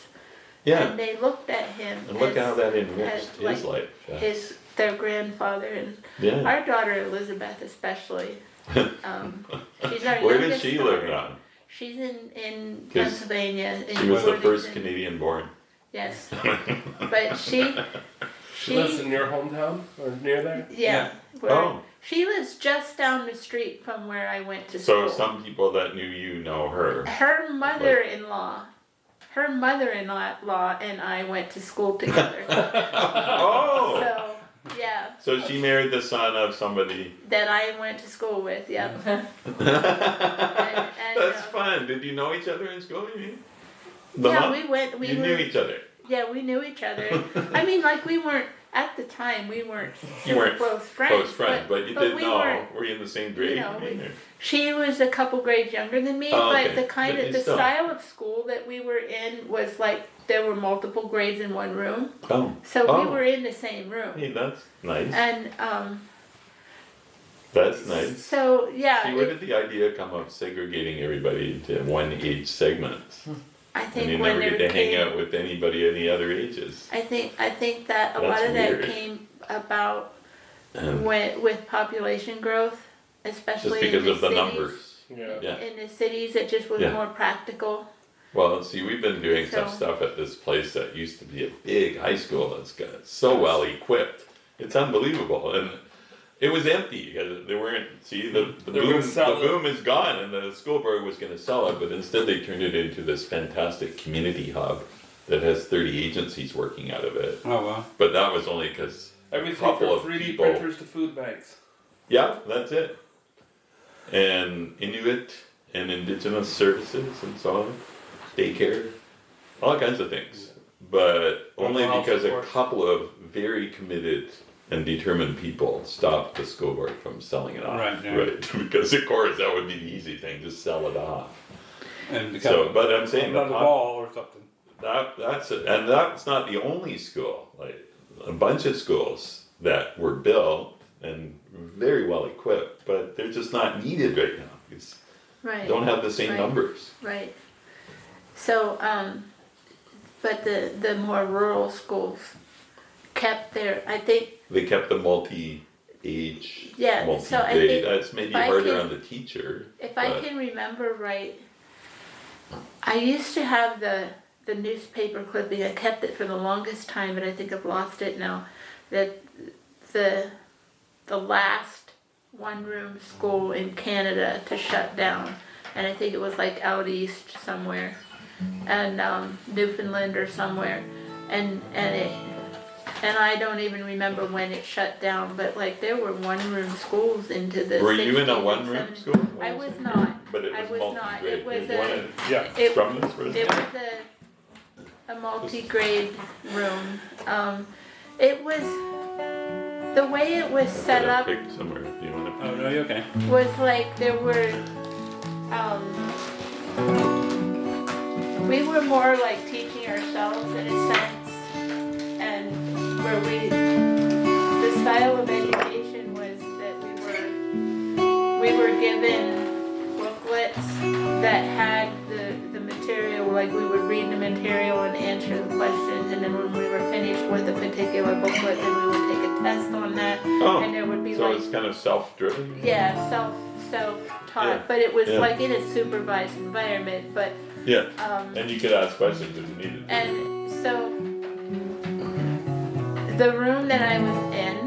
Yeah, And they looked at him and look as how that enriched as, like, his life. Yeah. their grandfather, and Yeah. our daughter Elizabeth especially. She's our Where does youngest she daughter. live now? She's in 'Cause Pennsylvania. In She was the first Worthington. Canadian born. Yes, but she lives in your hometown or near there? yeah. Where, Oh. She lives just down the street from where I went to So school. some people that knew you know her. Her mother-in-law and I went to school together. Oh! So yeah, So she married the son of somebody. that I went to school with. Yep. That's fun. Did you know each other in school, you mean? The Yeah, mom? we went. We You were. knew each other. Yeah, we knew each other. I mean, like we weren't at the time. We weren't You super weren't close friends. Close friend, but you did we know. weren't- Were you in the same grade? know, you mean, or- She was a couple grades younger than me, Oh, but okay. the kind But of you the still- style of school that we were in was like there were multiple grades in one room, Oh. so we Oh. were in the same room. Hey, that's nice. And That's nice. so yeah, See, where did the idea come of segregating everybody into one age segments? I And think you when never there get to hang came, out with anybody any other ages. I think that a That's lot of weird. that came about And with population growth, just especially because in the of the cities. numbers. Yeah. Yeah. In the cities, it just was Yeah. more practical. Well, see, we've been doing some So- stuff at this place that used to be a big high school that's got so well equipped. It's unbelievable, and it was empty because they weren't. See, the They were gonna sell it. boom is gone, and the school board was going to sell it, but instead they turned it into this fantastic community hub that has 30 agencies working out of it. Oh, well. But that was only because Everything Couple from of 3D people. printers to food banks. yeah, that's it. And Inuit and Indigenous services and so on, daycare, all kinds of things. but only Mental health because a support. couple of very committed and determined people stopped the school board from selling it off. Right, yeah. Because of course that would be the easy thing, just sell it off. And So, but I'm saying Another ball or something. that's it, and that's not the only school. Like a bunch of schools that were built and very well equipped, but they're just not needed right now. Because Right. don't have the same Right. numbers. Right. So, but the more rural schools kept their, I think, They kept the multi-age, Yeah, so I multi-grade. think That's maybe if I harder can- on the teacher. if I but- can remember right, I used to have the newspaper clipping. I kept it for the longest time, but I think I've lost it now. That the last one-room school in Canada to shut down, and I think it was like out east somewhere, and Newfoundland or somewhere, and I don't even remember when it shut down, but like there were one-room schools into the Were you in 60s a and one-room 70s. school? I was not. But it I was was not. multi-grade. It was There's one a. in Yeah. It, Strumnus, was it was a multi-grade room. It was the way it was set up Pick somewhere. Do you want to? Oh, no, you're okay. was like there were. We were more like teaching ourselves in a sense, and where the style of education was that we were given booklets that had the material, like we would read the material and answer the questions, and then when we were finished with a particular booklet, then we would take a test on that, Oh, and there would be so like, it's kind of self-driven? yeah, self-taught, Yeah. but it was Yeah. like in a supervised environment, but Yeah. And you could ask questions if you needed to. and so the room that I was in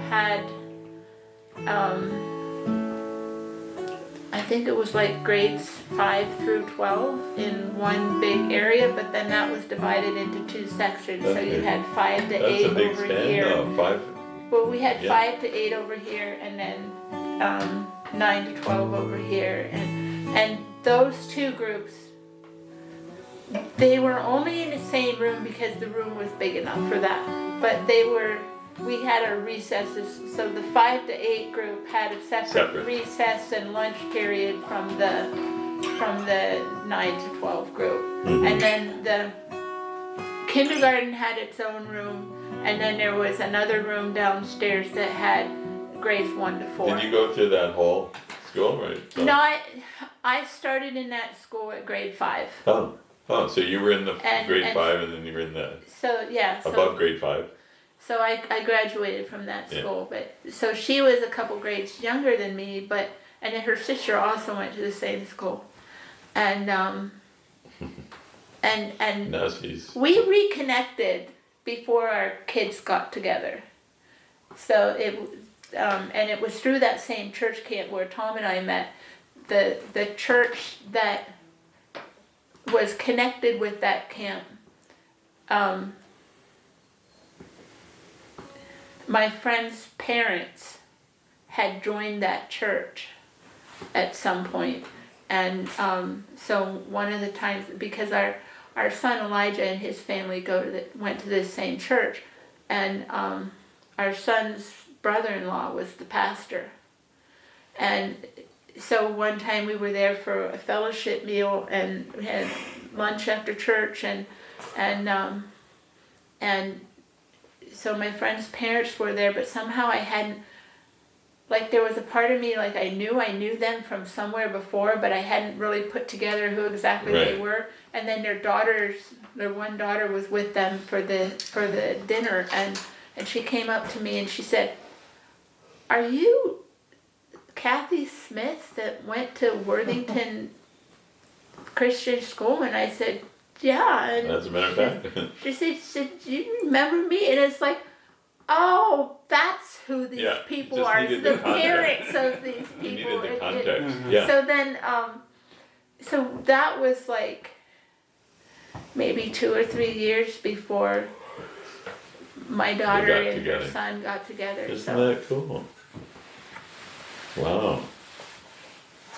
had I think it was like grades 5 through 12 in one big area, but then that was divided into 2 sections. So you Okay. had 5 to That's 8 a big over span, here. though. 5. Well, we had Yeah. 5 to 8 over here, and then 9 to 12 over here, and those 2 groups, they were only in the same room because the room was big enough for that. But we had our recesses, so the 5 to 8 group had a separate recess and lunch period from the 9 to 12 group, Mhm. and then the kindergarten had its own room, and then there was another room downstairs that had grades 1 to 4. Did you go through that whole school, right? So- No, I started in that school at grade 5. Oh, so you were in the grade and- 5 and then you were in the So yeah, above grade 5? so I graduated from that Yeah. school, but so she was a couple grades younger than me, and then her sister also went to the same school, and Now she's. we reconnected before our kids got together. So and it was through that same church camp where Tom and I met. The church that was connected with that camp. My friend's parents had joined that church at some point, and so one of the times, because our son Elijah and his family went to this same church, and our son's brother-in-law was the pastor, and so one time we were there for a fellowship meal, and we had lunch after church, and so my friend's parents were there, but somehow I hadn't, like there was a part of me, like I knew them from somewhere before, but I hadn't really put together who exactly they Right. were. And then their one daughter was with them for the dinner, and she came up to me and she said, "Are you Kathy Smith that went to Worthington Christian School?" And I said, "Yeah." And As a matter of fact. she said, "Do you remember me?" And it's like, oh, that's who these Yeah, people just are. needed The the context. parents of these You people. needed the It- context. Mhm. Yeah. So then, so that was like maybe 2 or 3 years before my daughter got and together. her son got together. Isn't So that cool? Wow.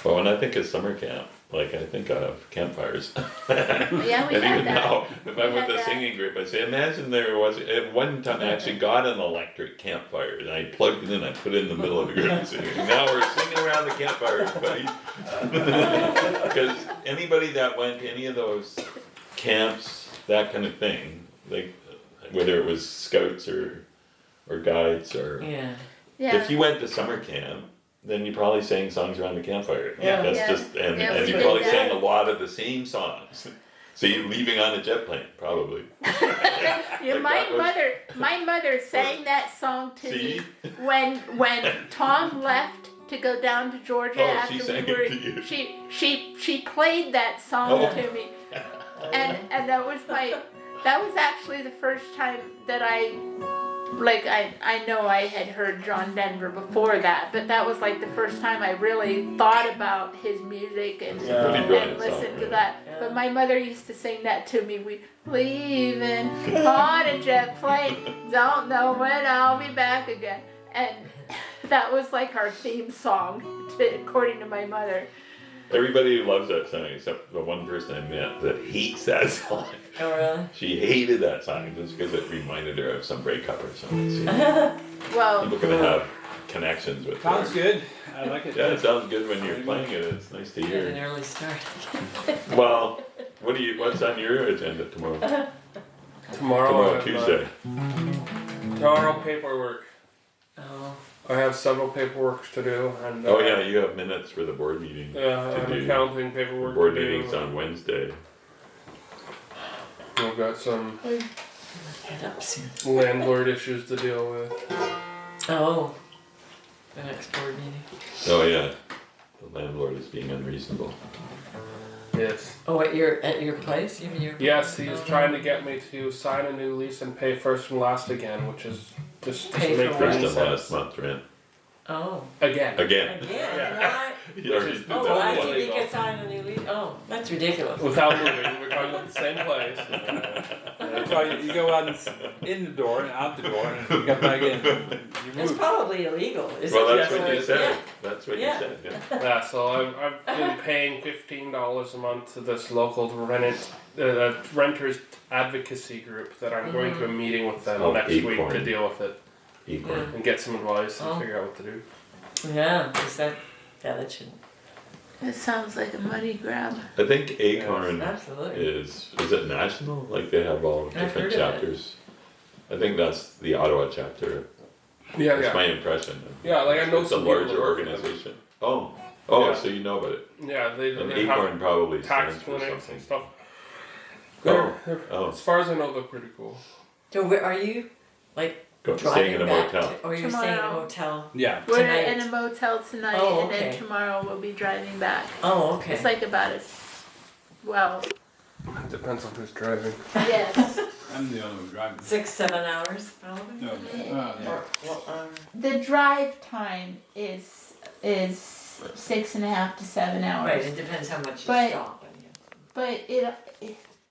Well, when I think of summer camp, like I think of campfires. Yeah, we And had even that. now, if I'm We with had the that. singing group, I say, imagine there was, at one time I actually got an electric campfire and I plugged it in, I put it in the middle of the group and said, now we're singing around the campfire, everybody. Because anybody that went to any of those camps, that kind of thing, like, whether it was scouts or guides or, Yeah. Yeah. if you went to summer camp, then you probably sang songs around the campfire. Yeah. That's Yeah. just, and Yeah, we you did probably that. sang a lot of the same songs. So you're leaving on a jet plane, probably. Yeah, Like my mother sang that song to See? me when Tom left to go down to Georgia Oh, after she sang we were. it to you. She played that song Oh. to me, and that was actually the first time that I know I had heard John Denver before that, but that was like the first time I really thought about his music and, Yeah. Pretty brilliant and song, listened to really. that. Yeah. But my mother used to sing that to me. We leaving on a jet plane, don't know when I'll be back again, and that was like our theme song, according to my mother. Everybody loves that song except the one person I met that hates that song. Oh, really? She hated that song just because it reminded her of some breakup or something. So Well, people can have connections with Sounds her. good. I like it. Yeah, it sounds good when you're playing it. It's nice to Had an hear. early start. Well, what's on your agenda tomorrow? Tomorrow, Tuesday. Tomorrow paperwork. Oh. I have several paperworks to do, and Oh yeah, you have minutes for the board meeting. yeah, to and do. accounting The paperwork board to do. meeting's on Wednesday. We've got some Head up soon. landlord issues to deal with. Oh. The next board meeting. Oh yeah, the landlord is being unreasonable. Yes. Oh, at your place? You mean your? Yes, he is trying to get me to sign a new lease and pay first and last again, which is just Pay doesn't make for First any and last sense. month rent. Oh. Again. Again. Again? Yeah. What? You already did Oh, that. I Totally think you illegal. could sign a new lease. Oh, that's ridiculous. Without moving, we're talking about the same place. That's why you go out in the door and out the door and you come back in. You It's move. probably illegal, isn't Well, it? that's what you said. Yeah. That's what Yeah. you said. Yeah. Yeah, so I've been paying $15 a month to this local renters advocacy group that I'm going to a meeting with them called next week Acorn. to deal with it Equal. and get some advice and Oh. figure out what to do. Yeah, that should. it sounds like a money grab. I think Acorn Absolutely. is it national? Like they have all I've different heard of it. chapters. I think that's the Ottawa chapter. Yeah, That's yeah. my impression. Yeah, like I know It's a some people larger that work for them. organization. Oh, Yeah. so you know about it. Yeah, they And have Acorn probably tax stands for clinics something. and stuff. Oh, They're- oh. As far as I know, they're pretty cool. So where are you? Like Staying in a driving back motel. to, or you're staying in a Tomorrow. motel? Yeah. We're Tonight. in a motel tonight, Oh, and then okay. tomorrow we'll be driving back. Oh, okay. It's like about well, It depends on who's driving. yes. I'm the only one driving. 6-7 hours, probably. No, yeah. Or what? The drive time is 6.5 to 7 hours. Right. It depends how much you But- stop. But